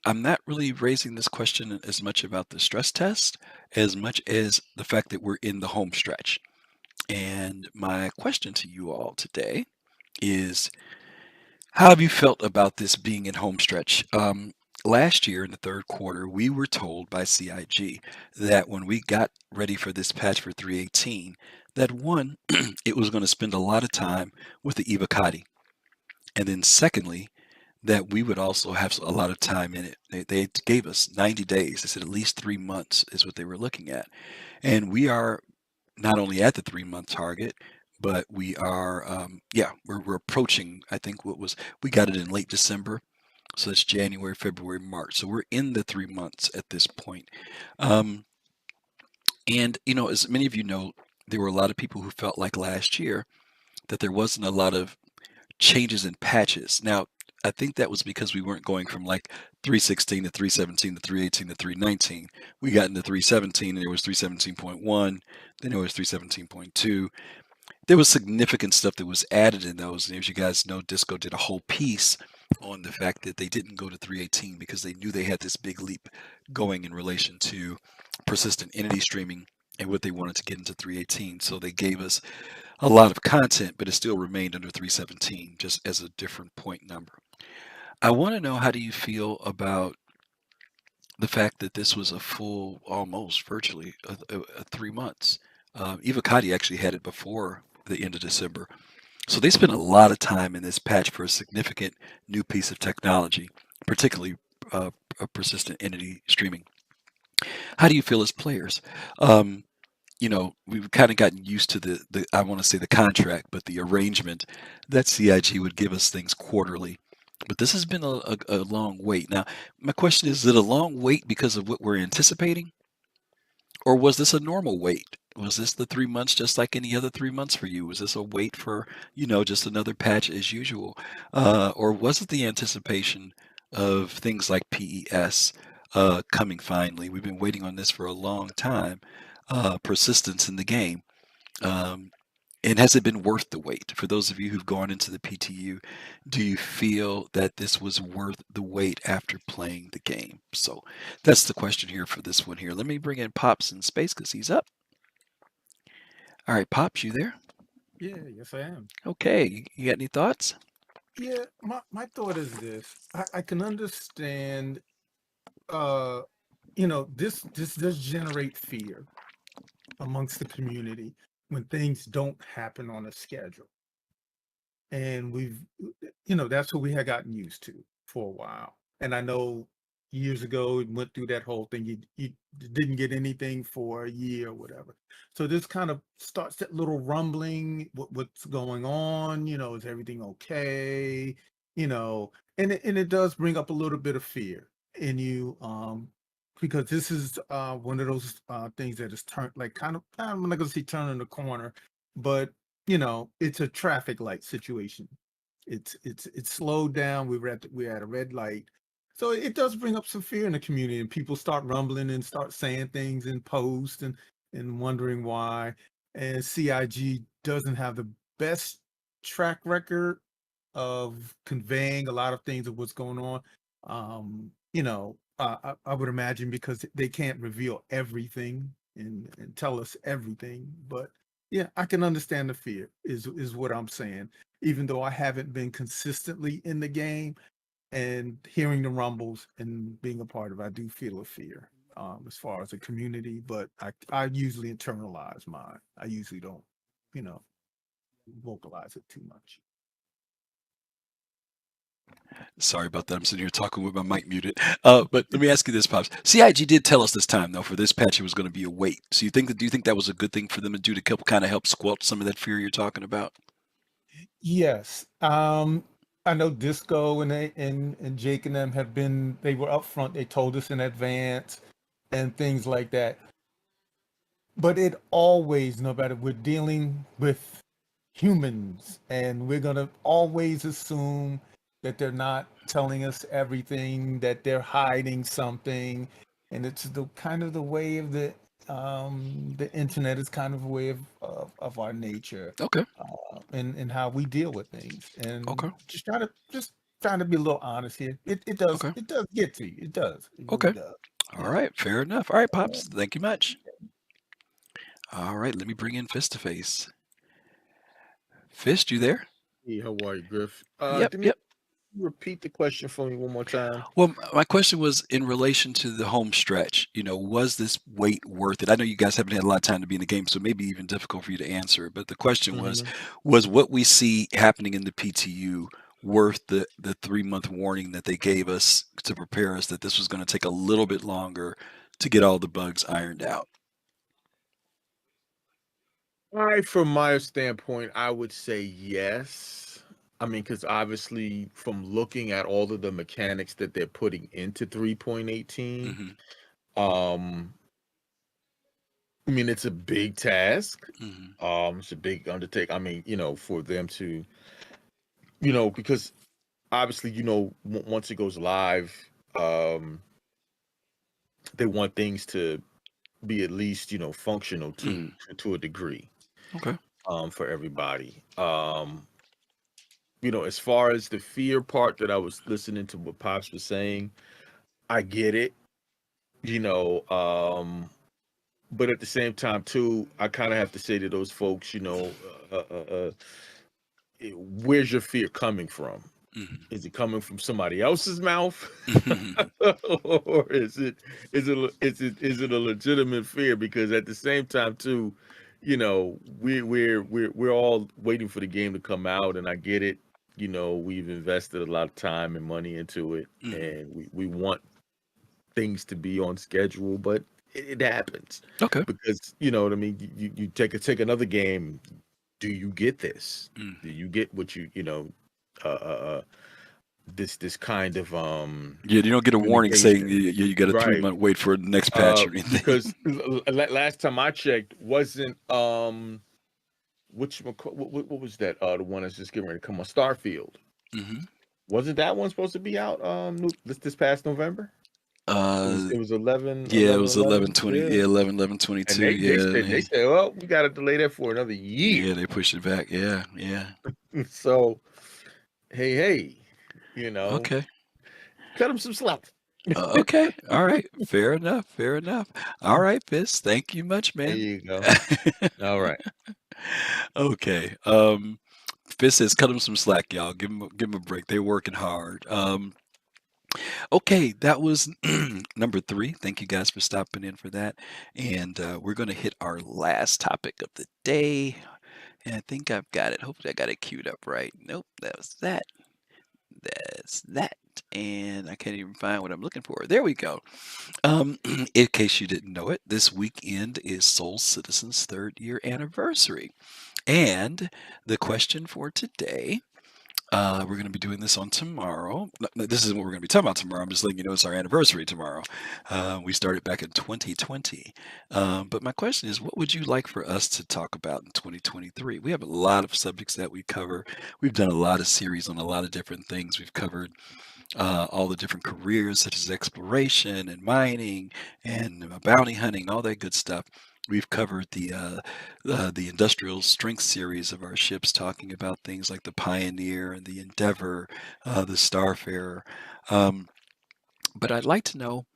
I'm not really raising this question as much about the stress test as much as the fact that we're in the home stretch. And my question to you all today is, how have you felt about this being in home stretch? Last year in the third quarter, we were told by CIG that when we got ready for this patch for 3.18, that one, it was going to spend a lot of time with the Evocati. And then secondly, that we would also have a lot of time in it. They gave us 90 days. They said at least 3 months is what they were looking at. And we are not only at the 3-month target, but we are, we're approaching, I think we got it in late December. So that's January, February, March. So we're in the 3 months at this point. And, as many of you know, there were a lot of people who felt like last year that there wasn't a lot of changes in patches. Now, I think that was because we weren't going from like 3.16 to 3.17 to 3.18 to 3.19. We got into 3.17 and there was 3.17.1, then there was 3.17.2. There was significant stuff that was added in those. And as you guys know, Disco did a whole piece on the fact that they didn't go to 3.18 because they knew they had this big leap going in relation to persistent entity streaming and what they wanted to get into 3.18. So they gave us a lot of content, but it still remained under 3.17, just as a different point number. I want to know, how do you feel about the fact that this was a full, almost virtually, 3 months? Evocati actually had it before the end of December. So they spent a lot of time in this patch for a significant new piece of technology, particularly a persistent entity streaming. How do you feel as players? We've kind of gotten used to the I want to say the contract, but the arrangement that CIG would give us things quarterly. But this has been a long wait. Now, my question is it a long wait because of what we're anticipating? Or was this a normal wait? Was this the 3 months just like any other 3 months for you? Was this a wait for, just another patch as usual? Or was it the anticipation of things like PES coming finally? We've been waiting on this for a long time. Persistence in the game. And has it been worth the wait? For those of you who've gone into the PTU, do you feel that this was worth the wait after playing the game? So that's the question here for this one here. Let me bring in Pops in space because he's up. All right, Pops, you there? Yeah, yes, I am. Okay, you got any thoughts? Yeah, my thought is this. I can understand, this does generate fear amongst the community when things don't happen on a schedule. and that's what we had gotten used to for a while. And I know years ago it went through that whole thing. You didn't get anything for a year or whatever. So this kind of starts that little rumbling. What's going on? Is everything okay? And it does bring up a little bit of fear in you, because this is one of those things that is turned like kind of, I'm not gonna say turning the corner, but it's a traffic light situation. It's slowed down. We're at a red light. So it does bring up some fear in the community, and people start rumbling and start saying things in posts and wondering why. And CIG doesn't have the best track record of conveying a lot of things of what's going on. I would imagine because they can't reveal everything and tell us everything. But yeah, I can understand the fear is what I'm saying. Even though I haven't been consistently in the game, and hearing the rumbles and being a part of it, I do feel a fear as far as the community. But I usually internalize mine. I usually don't, vocalize it too much. Sorry about that. I'm sitting here talking with my mic muted. But let me ask you this, Pops. CIG did tell us this time, though, for this patch, it was going to be a wait. So do you think that was a good thing for them to do to kind of help squelch some of that fear you're talking about? Yes. I know Disco and Jake and them they were upfront. They told us in advance and things like that. But it always, no matter, we're dealing with humans, and we're going to always assume that they're not telling us everything, that they're hiding something. And it's the kind of the way of the internet is kind of a way of our nature. Okay. And how we deal with things. And Okay. just trying to be a little honest here. It does Okay. it does get to you. It does. It really Okay. does. All Yeah. right. Fair enough. All right, Pops. Thank you much. All right. Let me bring in Fist to Face. Fist, you there? Hey, how are you, Griff? Yep. Yep. Repeat the question for me one more time. Well, my question was in relation to the home stretch. Was this wait worth it? I know you guys haven't had a lot of time to be in the game, so it may be even difficult for you to answer. But the question was what we see happening in the PTU worth the 3-month warning that they gave us to prepare us that this was going to take a little bit longer to get all the bugs ironed out? From my standpoint, I would say yes. I mean, because obviously, from looking at all of the mechanics that they're putting into 3.18, I mean, it's a big task. It's a big undertaking. I mean, for them to, because obviously, once it goes live, they want things to be at least, functional to a degree. Okay. For everybody. As far as the fear part that I was listening to what Pops was saying, I get it, but at the same time too, I kind of have to say to those folks, where's your fear coming from? Is it coming from somebody else's mouth, or is it a legitimate fear? Because at the same time too, we're all waiting for the game to come out, and I get it. We've invested a lot of time and money into it, and we want things to be on schedule, but it happens. Okay. Because you know what I mean. You take another game. Do you get this? Do you get what this kind of you don't get a warning saying you got a 3-month wait for the next patch or anything. Because last time I checked, wasn't what was that the one that's just getting ready to come on, Starfield? Wasn't that one supposed to be out this past November? It was 11. Yeah, 11, it was 11/20. Yeah, 11/11/22. And they said, well, we got to delay that for another year. Yeah, they pushed it back. Yeah. So, hey, Okay. Cut them some slack. Okay. All right. Fair enough. All right, Fist. Thank you much, man. There you go. All right. Okay. Fist says, cut them some slack, y'all. Give them a break. They're working hard. Okay, that was number 3. Thank you guys for stopping in for that. And we're going to hit our last topic of the day. And I think I've got it. Hopefully I got it queued up right. Nope, that was that. That's that. And I can't even find what I'm looking for. There we go. In case you didn't know it, this weekend is Soul Citizen's 3rd year anniversary. And the question for today, we're going to be doing this on tomorrow. No, this isn't what we're going to be talking about tomorrow. I'm just letting you know it's our anniversary tomorrow. We started back in 2020. But my question is, what would you like for us to talk about in 2023? We have a lot of subjects that we cover. We've done a lot of series on a lot of different things. We've covered all the different careers such as exploration and mining and bounty hunting, all that good stuff. We've covered the industrial strength series of our ships, talking about things like the Pioneer and the Endeavor, the Starfarer. But I'd like to know,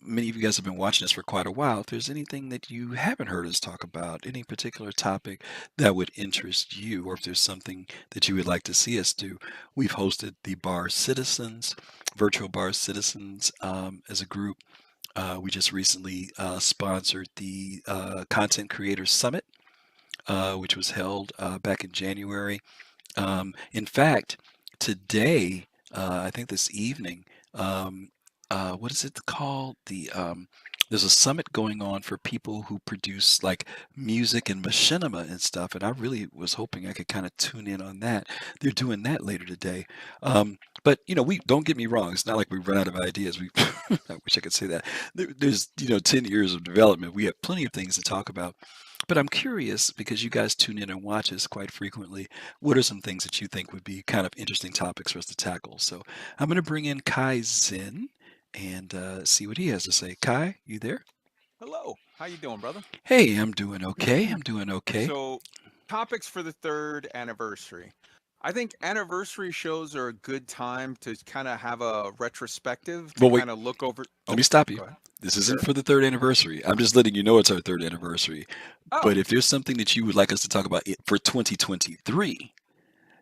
many of you guys have been watching this for quite a while. If there's anything that you haven't heard us talk about, any particular topic that would interest you, or if there's something that you would like to see us do, we've hosted the Bar Citizens, Virtual Bar Citizens, as a group. We just recently sponsored the Content Creators Summit, which was held back in January. In fact, today, I think this evening, what is it called? There's a summit going on for people who produce like music and machinima and stuff, and I really was hoping I could kind of tune in on that. They're doing that later today. But we don't get me wrong. It's not like we run out of ideas. We I wish I could say that. There's 10 years of development. We have plenty of things to talk about. But I'm curious because you guys tune in and watch us quite frequently. What are some things that you think would be kind of interesting topics for us to tackle? So I'm going to bring in Kai Zinn and see what he has to say. Kai, you there? Hello. How you doing, brother? Hey, I'm doing okay. I'm doing okay. So, topics for the 3rd anniversary. I think anniversary shows are a good time to kind of have a retrospective to Well, wait. kind of look over. Let me stop you. Go ahead. This isn't for the 3rd anniversary. I'm just letting you know it's our 3rd anniversary. Oh, But if there's something that you would like us to talk about for 2023,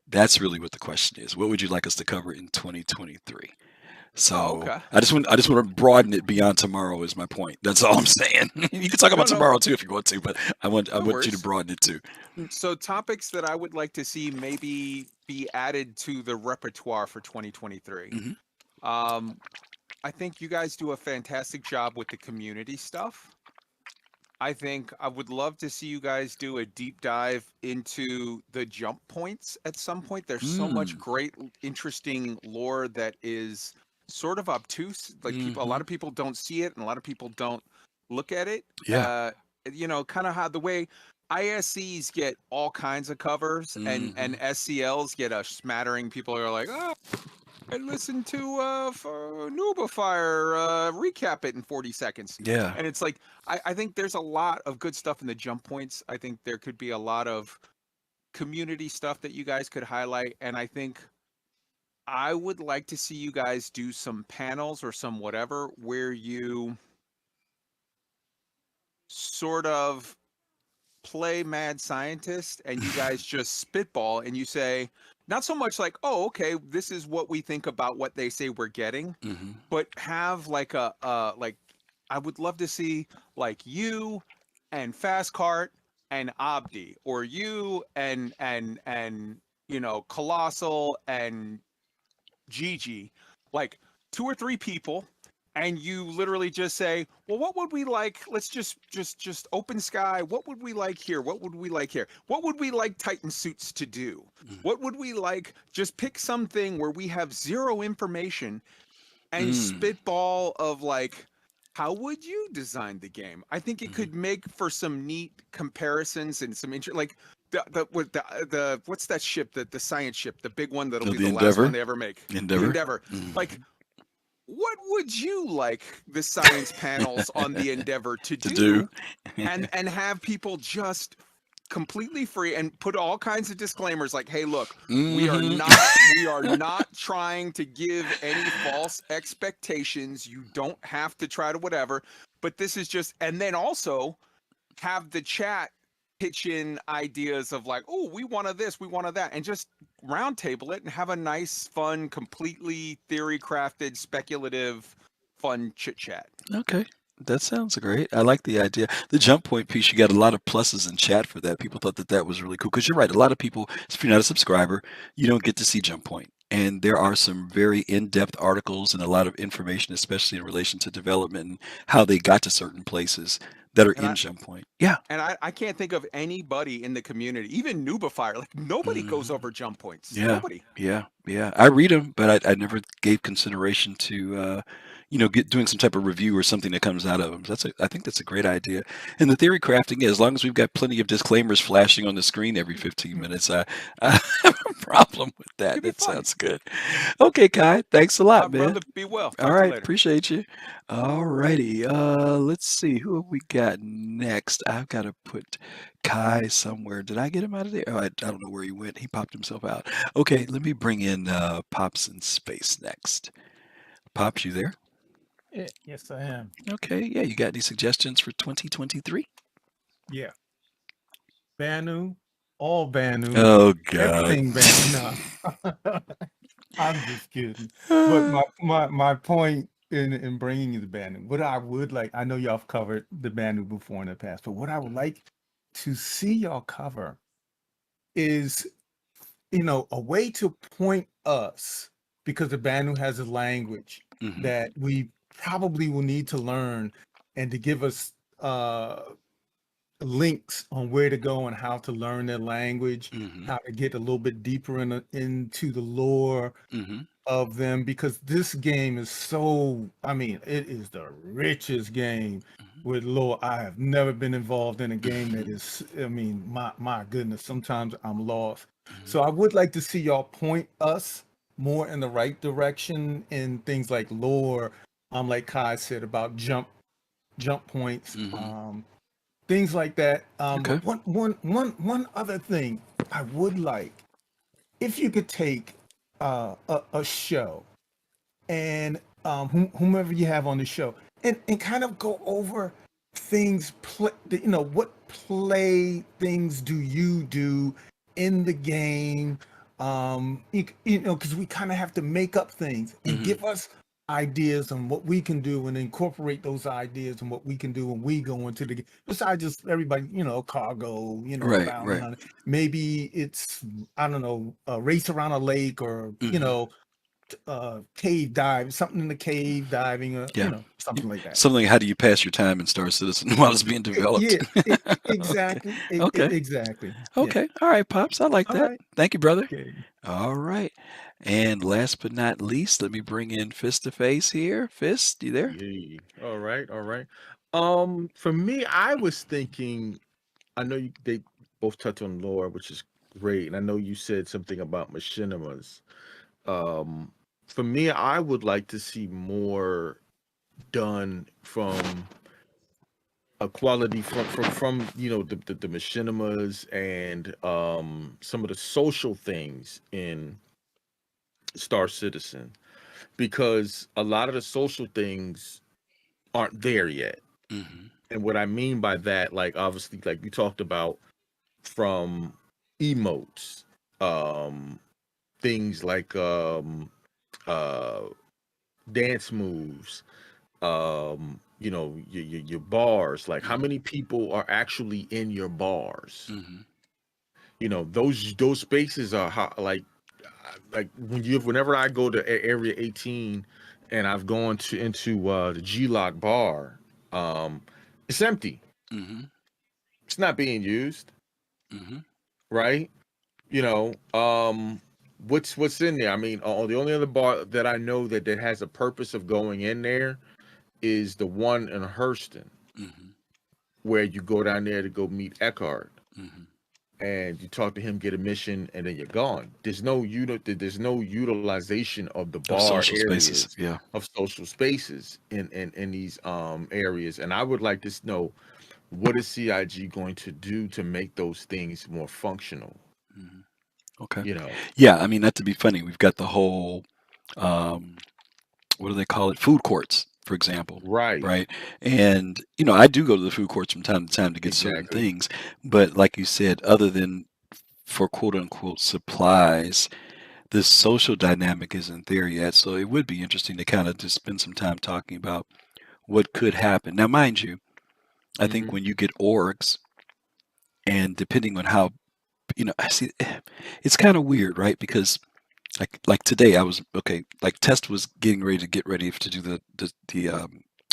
that's really what the question is. What would you like us to cover in 2023? So okay. I just want to broaden it beyond tomorrow is my point. That's all I'm saying. You can talk about tomorrow too if you want to, but I want you to worries. broaden it too. So topics that I would like to see maybe be added to the repertoire for 2023. Mhm. I think you guys do a fantastic job with the community stuff. I think I would love to see you guys do a deep dive into the jump points at some point. There's so much great, interesting lore that is sort of obtuse. Like a lot of people don't see it, and a lot of people don't look at it. Yeah. Kind of how the way ISCs get all kinds of covers, and SCLs get a smattering. People are like, oh, I listened to Noobafire recap it in 40 seconds. Yeah. And it's like, I think there's a lot of good stuff in the jump points. I think there could be a lot of community stuff that you guys could highlight. And I think I would like to see you guys do some panels or some whatever where you sort of play mad scientist and you guys just spitball and you say, not so much like, oh, okay, this is what we think about what they say we're getting, but have like like, I would love to see like you and Fastcart and Abdi, or you and Colossal and Gigi, like 2 or 3 people, and you literally just say, well, what would we like? Let's just open sky. What would we like here? What would we like here? What would we like Titan suits to do? What would we like? Just pick something where we have zero information and spitball of like, how would you design the game? I think it could make for some neat comparisons and some like the what's that ship, the science ship, the big one that'll be the last one they ever make. Endeavor. Like, what would you like the science panels on the Endeavor to do? and have people just completely free and put all kinds of disclaimers like, hey, look, we are not trying to give any false expectations. You don't have to try to whatever, but this is just, and then also have the chat pitch in ideas of like, oh, we wanted this, we wanted that, and just round table it and have a nice, fun, completely theory crafted, speculative, fun chit chat. Okay. That sounds great. I like the idea. The jump point piece, you got a lot of pluses in chat for that. People thought that that was really cool because you're right. A lot of people, if you're not a subscriber, you don't get to see jump point. And there are some very in-depth articles and a lot of information, especially in relation to development and how they got to certain places that are And in jump point. Yeah. I can't think of anybody in the community, even Noobify, like nobody goes Mhm. over jump points. Yeah, Nobody. yeah. I read them, but I never gave consideration to, doing some type of review or something that comes out of them. I think that's a great idea. And the theory crafting, as long as we've got plenty of disclaimers flashing on the screen every 15 minutes, I have a problem with that. Should be That fun. sounds good. Okay, Kai, thanks a lot, man. Brother, be well. All Talk to you right, later. appreciate you. All righty. Let's see who have we got next. I've got to put Kai somewhere. Did I get him out of there? Oh, I don't know where he went. He popped himself out. Okay, let me bring in Pops in Space next. Pops, you there? Yes, I am. Okay, yeah. You got any suggestions for 2023? Yeah. Banu, all Banu, Oh God. everything Banu. No, I'm just kidding. But my point in bringing you the Banu, what I would like, I know y'all have covered the Banu before in the past, but what I would like to see y'all cover is, a way to point us, because the Banu has a language Mhm, that we probably will need to learn, and to give us links on where to go and how to learn their language, mhm, how to get a little bit deeper into the lore mhm, of them, because this game is so, I mean, it is the richest game with lore. I have never been involved in a game that is, I mean, my goodness, sometimes I'm lost. So I would like to see y'all point us more in the right direction in things like lore, like Kai said about jump points, mhm. things like that. Okay. But one other thing I would like, if you could take a show, and whomever you have on the show, and kind of go over things, what play things do you do in the game, because we kind of have to make up things and Mhm. give us ideas on what we can do, and incorporate those ideas and what we can do when we go into the game, besides just everybody, cargo, Right, bounty right. hunting. Maybe it's, I don't know, a race around a lake, or Mhm. cave dive, something in the cave diving, or Yeah. something like that. Something like how do you pass your time in Star Citizen while it's being developed? Yeah, Okay. exactly, Okay. exactly. Yeah. Okay. All right, Pops. I like All that. right. Thank you, brother. Okay. All right. And last but not least, let me bring in Fist to Face here. Fist, you there? Yeah. All right. All right. For me, I was thinking. I know they both touch on lore, which is great, and I know you said something about machinimas. Um, for me, I would like to see more done from a quality from the machinimas, and some of the social things in Star Citizen, because a lot of the social things aren't there yet. Mhm. And what I mean by that, like obviously, like you talked about, from emotes, um, things like uh, dance moves, your bars. Like, how Mhm. many people are actually in your bars? Mhm. Those spaces are whenever I go to area 18, and I've gone into the G-Lock bar, um, it's empty. Mhm. It's not being used, Mhm. right? You know, what's in there? I mean, the only other bar that I know that has a purpose of going in there is the one in Hurston, Mhm. where you go down there to go meet Eckhart, Mhm. and you talk to him, get a mission, and then you're gone. There's no utilization of the Of bar social spaces. areas, Yeah. of social spaces in these areas. And I would like to know, what is CIG going to do to make those things more functional? Mhm. Okay. You know, Yeah, I mean, not to be funny, we've got the whole um, what do they call it? Food courts, for example, right? right? And I do go to the food courts from time to time to get certain Exactly. things, but like you said, other than for quote unquote supplies, the social dynamic isn't there yet. So it would be interesting to kind of just spend some time talking about what could happen. Now, mind you, I think Mm-hmm. when you get orgs, and depending on how, I see, it's kind of weird, right? Because like today, I was okay. Like test was get ready to do the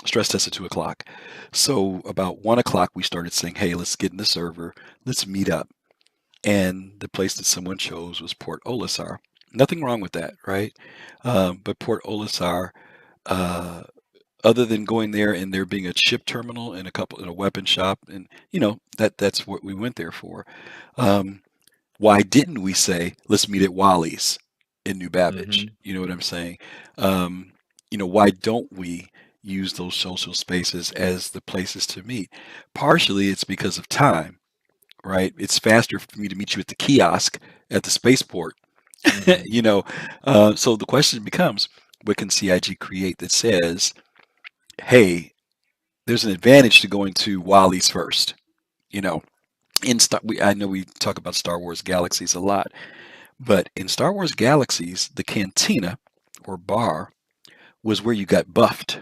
stress test at 2 o'clock. So about 1 o'clock, we started saying, "Hey, let's get in the server. Let's meet up." And the place that someone chose was Port Olisar. Nothing wrong with that, right? But Port Olisar, uh, other than going there and there being a ship terminal and a weapon shop, and that's what we went there for. Um, why didn't we say let's meet at Wally's in New Babbage? Mm-hmm. You know what I'm saying? Um, why don't we use those social spaces as the places to meet? Partially, it's because of time, right? It's faster for me to meet you at the kiosk at the spaceport. Mm-hmm. you know, so the question becomes, what can CIG create that says, hey, there's an advantage to going to Wally's first? You know, I know we talk about Star Wars Galaxies a lot, but in Star Wars Galaxies, the cantina or bar was where you got buffed.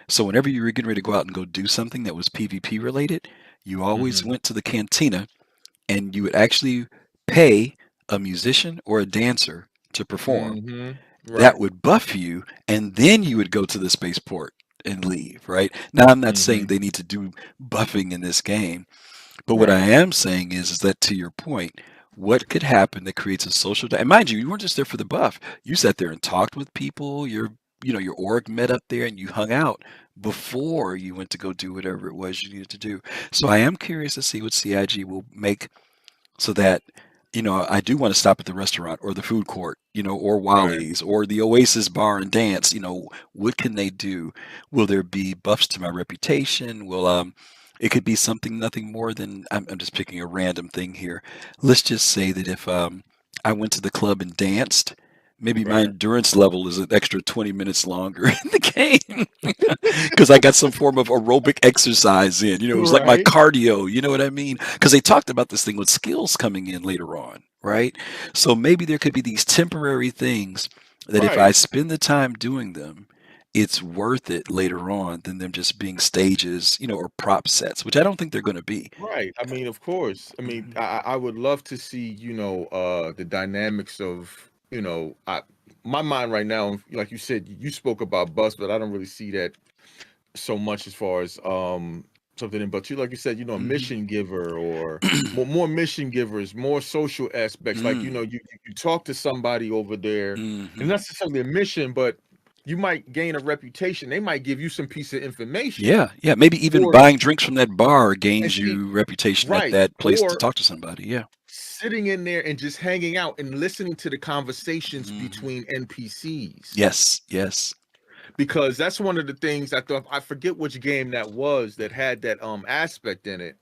So whenever you were getting ready to go out and go do something that was PvP related, you always Mm-hmm. went to the cantina and you would actually pay a musician or a dancer to perform. Mm-hmm. That Right. would buff you, and then you would go to the spaceport and leave, right? Now, I'm not saying Mm-hmm. they need to do buffing in this game, but what I Right. am saying is that to your point, what could happen that creates a social and mind you, you weren't just there for the buff. You sat there and talked with people. Your org met up there and you hung out before you went to go do whatever it was you needed to do. So I am curious to see what CIG will make so that I do want to stop at the restaurant or the food court, or Right. Wally's or the Oasis bar and dance. What can they do? Will there be buffs to my reputation? Will it could be something nothing more than I'm just picking a random thing here. Let's just say that if I went to the club and danced, maybe my Right. endurance level is an extra 20 minutes longer in the game because I got some form of aerobic exercise in. It was like my Right. cardio. You know what I mean? Because they talked about this thing with skills coming in later on, right? So maybe there could be these temporary things that if I Right. spend the time doing them, it's worth it later on than them just being stages, or prop sets, which I don't think they're going to be. Right. I mean, of course. I mean, Mhm. I would love to see, the dynamics of, my mind right now, like you said, you spoke about bus, but I don't really see that so much as far as something. But you, like you said, a Mhm. mission giver or more mission givers, more social aspects. Like, Mm. you talk to somebody over there, and Mhm. not necessarily a mission, but you might gain a reputation. They might give you some piece of information. Yeah, yeah. Maybe even Or buying drinks from that bar and gains see, you reputation at right. that place to Or talk to somebody. Yeah. sitting in there and just hanging out and listening to the conversations Mhm. between NPCs. Yes, yes. Because that's one of the things I forget which game that was that had that aspect in it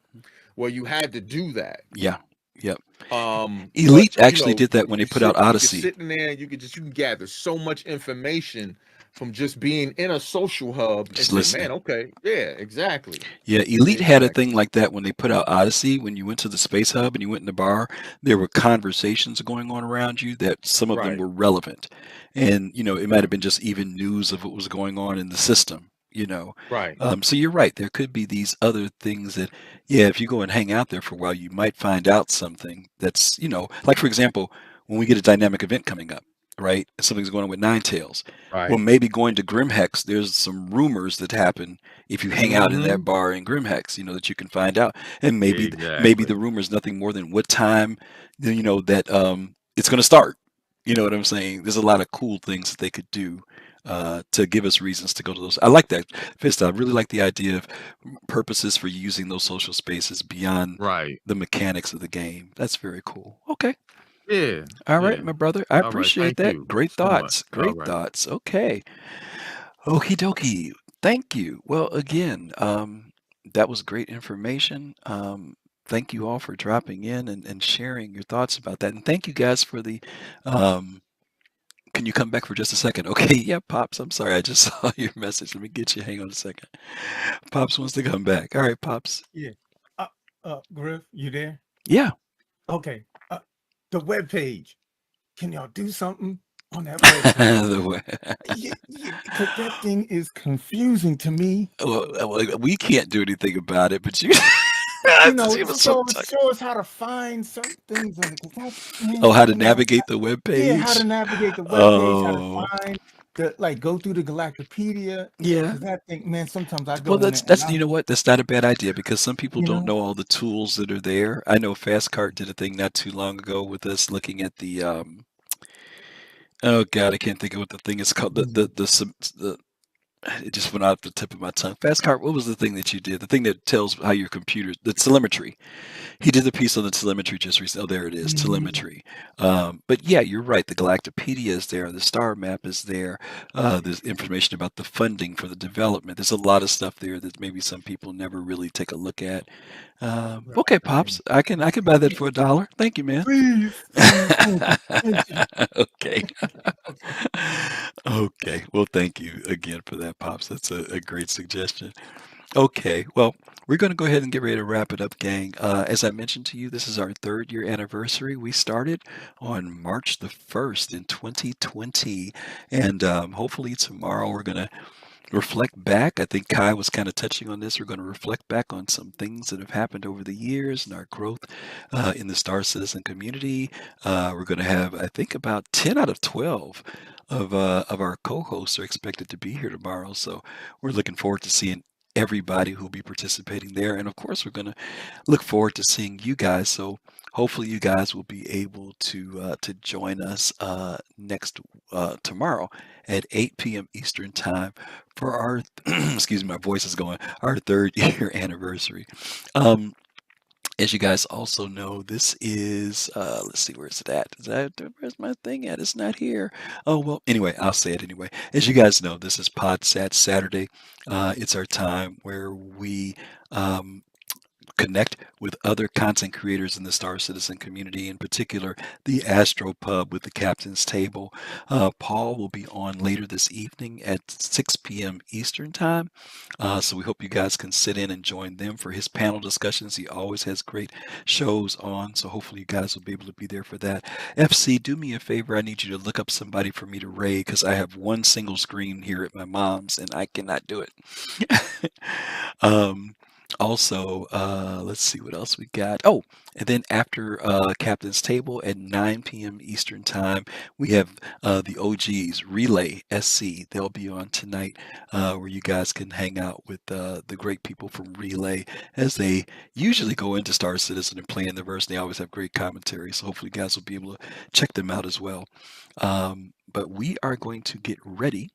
where you had to do that. Yeah, yep. But Elite actually did that when they put out you could Odyssey. sit in there and you can gather so much information from just being in a social hub and Just say, man, listening. okay, yeah, exactly. Yeah, Elite had a Exactly. thing like that when they put out Odyssey. When you went to the Space Hub and you went in the bar, there were conversations going on around you that some of them Right. were relevant. And, it might have been just even news of what was going on in the system. Right. So you're right. There could be these other things that, yeah, if you go and hang out there for a while, you might find out something that's, like for example, when we get a dynamic event coming up, right? Something's going on with Nine Tails. Well, Right. maybe going to Grimhex, there's some rumors that happen if you hang out in that Mm-hmm. bar in Grimhex, that you can find out, and maybe the Exactly. rumor is nothing more than what time, that it's going to start. You know what I'm saying? There's a lot of cool things that they could do to give us reasons to go to those. I like that, Vista. I really like the idea of purposes for using those social spaces beyond Right. the mechanics of the game. That's very cool. Okay. Yeah. All right, Yeah. my brother. I All right. appreciate Thank that. you Great so much. thoughts. All Great right. thoughts. Okay. Okie dokie. Thank you. Well, again, that was great information. Thank you all for dropping in and sharing your thoughts about that. And thank you guys for the. Um, can you come back for just a second? Okay. Yeah, Pops. I'm sorry. I just saw your message. Let me get you. Hang on a second. Pops wants to come back. All right, Pops. Yeah. Uh, Griff, you there? Yeah. Okay. The web page. Can y'all do something? on that website. The way. Because that thing is confusing to me. Well, we can't do anything about it, but you. You know, It was so show us how to find certain things on it. Because that, man, Oh, how to you know, navigate the web yeah, how to page? navigate the web page, how to Oh, find go through the Galactopedia. yeah. Because that thing, man, sometimes I Well, go in it and you know what? That's not a bad idea because some people you don't know, know all the tools that are there. I know Fastcart did a thing not too long ago with us looking at the oh God, I can't think of what the thing is called. The it just went off the tip of my tongue. Fastcart, what was the thing that you did? The thing that tells how your computer, the telemetry. He did the piece on the telemetry just recently. Oh, there it is, mhm, telemetry. But yeah, you're right. The Galactopedia is there. The star map is there. There's information about the funding for the development. There's a lot of stuff there that maybe some people never really take a look at. Okay, right. pops, I can buy that for $1. Thank you, man. Please, thank you. Okay. Okay. Okay. Well, thank you again for that, pops. That's a great suggestion. Okay, well, we're going to go ahead and get ready to wrap it up, gang. As I mentioned to you, this is our 3rd-year anniversary. We started on March the 1st in 2020, and hopefully tomorrow we're going to reflect back. I think Kai was kind of touching on this. We're going to reflect back on some things that have happened over the years and our growth in the Star Citizen community. We're going to have, I think, about 10 out of 12 of our co-hosts are expected to be here tomorrow. So we're looking forward to seeing everybody who'll be participating there. And of course, we're going to look forward to seeing you guys. So hopefully you guys will be able to join us next tomorrow at 8 p.m. Eastern time for our excuse me, my voice is going, our 3rd-year anniversary. Um, as you guys also know, this is let's see, where's it at? Where's my thing at? It's not here. Oh well, anyway, I'll say it anyway. As you guys know, this is Podsat Saturday. It's our time where we um, connect with other content creators in the Star Citizen community, in particular the Astro Pub with the Captain's Table. Paul will be on later this evening at 6 p.m. Eastern Time. So we hope you guys can sit in and join them for his panel discussions. He always has great shows on, so hopefully you guys will be able to be there for that. FC, do me a favor. I need you to look up somebody for me to raid because I have one single screen here at my mom's and I cannot do it. um, Also, let's see what else we got. Oh, and then after Captain's Table at 9 p.m. Eastern Time, we have the OGs, Relay SC. They'll be on tonight where you guys can hang out with the great people from Relay as they usually go into Star Citizen and play in the verse. They always have great commentary, so hopefully you guys will be able to check them out as well. But we are going to get ready.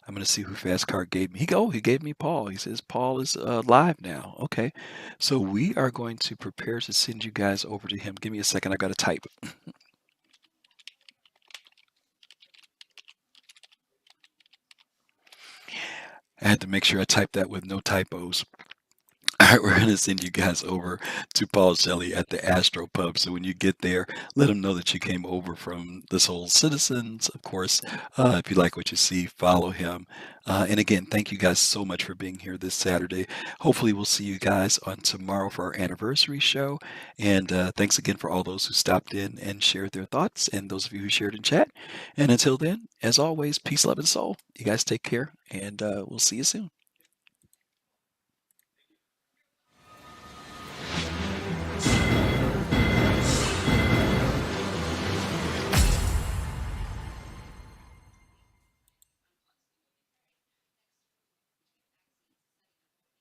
I'm going to see who Fastcard gave me. He gave me Paul. He says Paul is live now. Okay. So we are going to prepare to send you guys over to him. Give me a second. I got to type. I had to make sure I typed that with no typos. All right, we're going to send you guys over to Paul Shelley at the Astro Pub. So when you get there, let him know that you came over from the Soul Citizens. Of course, if you like what you see, follow him. And again, thank you guys so much for being here this Saturday. Hopefully, we'll see you guys on tomorrow for our anniversary show. And thanks again for all those who stopped in and shared their thoughts, and those of you who shared in chat. And until then, as always, peace, love, and soul. You guys take care, and we'll see you soon.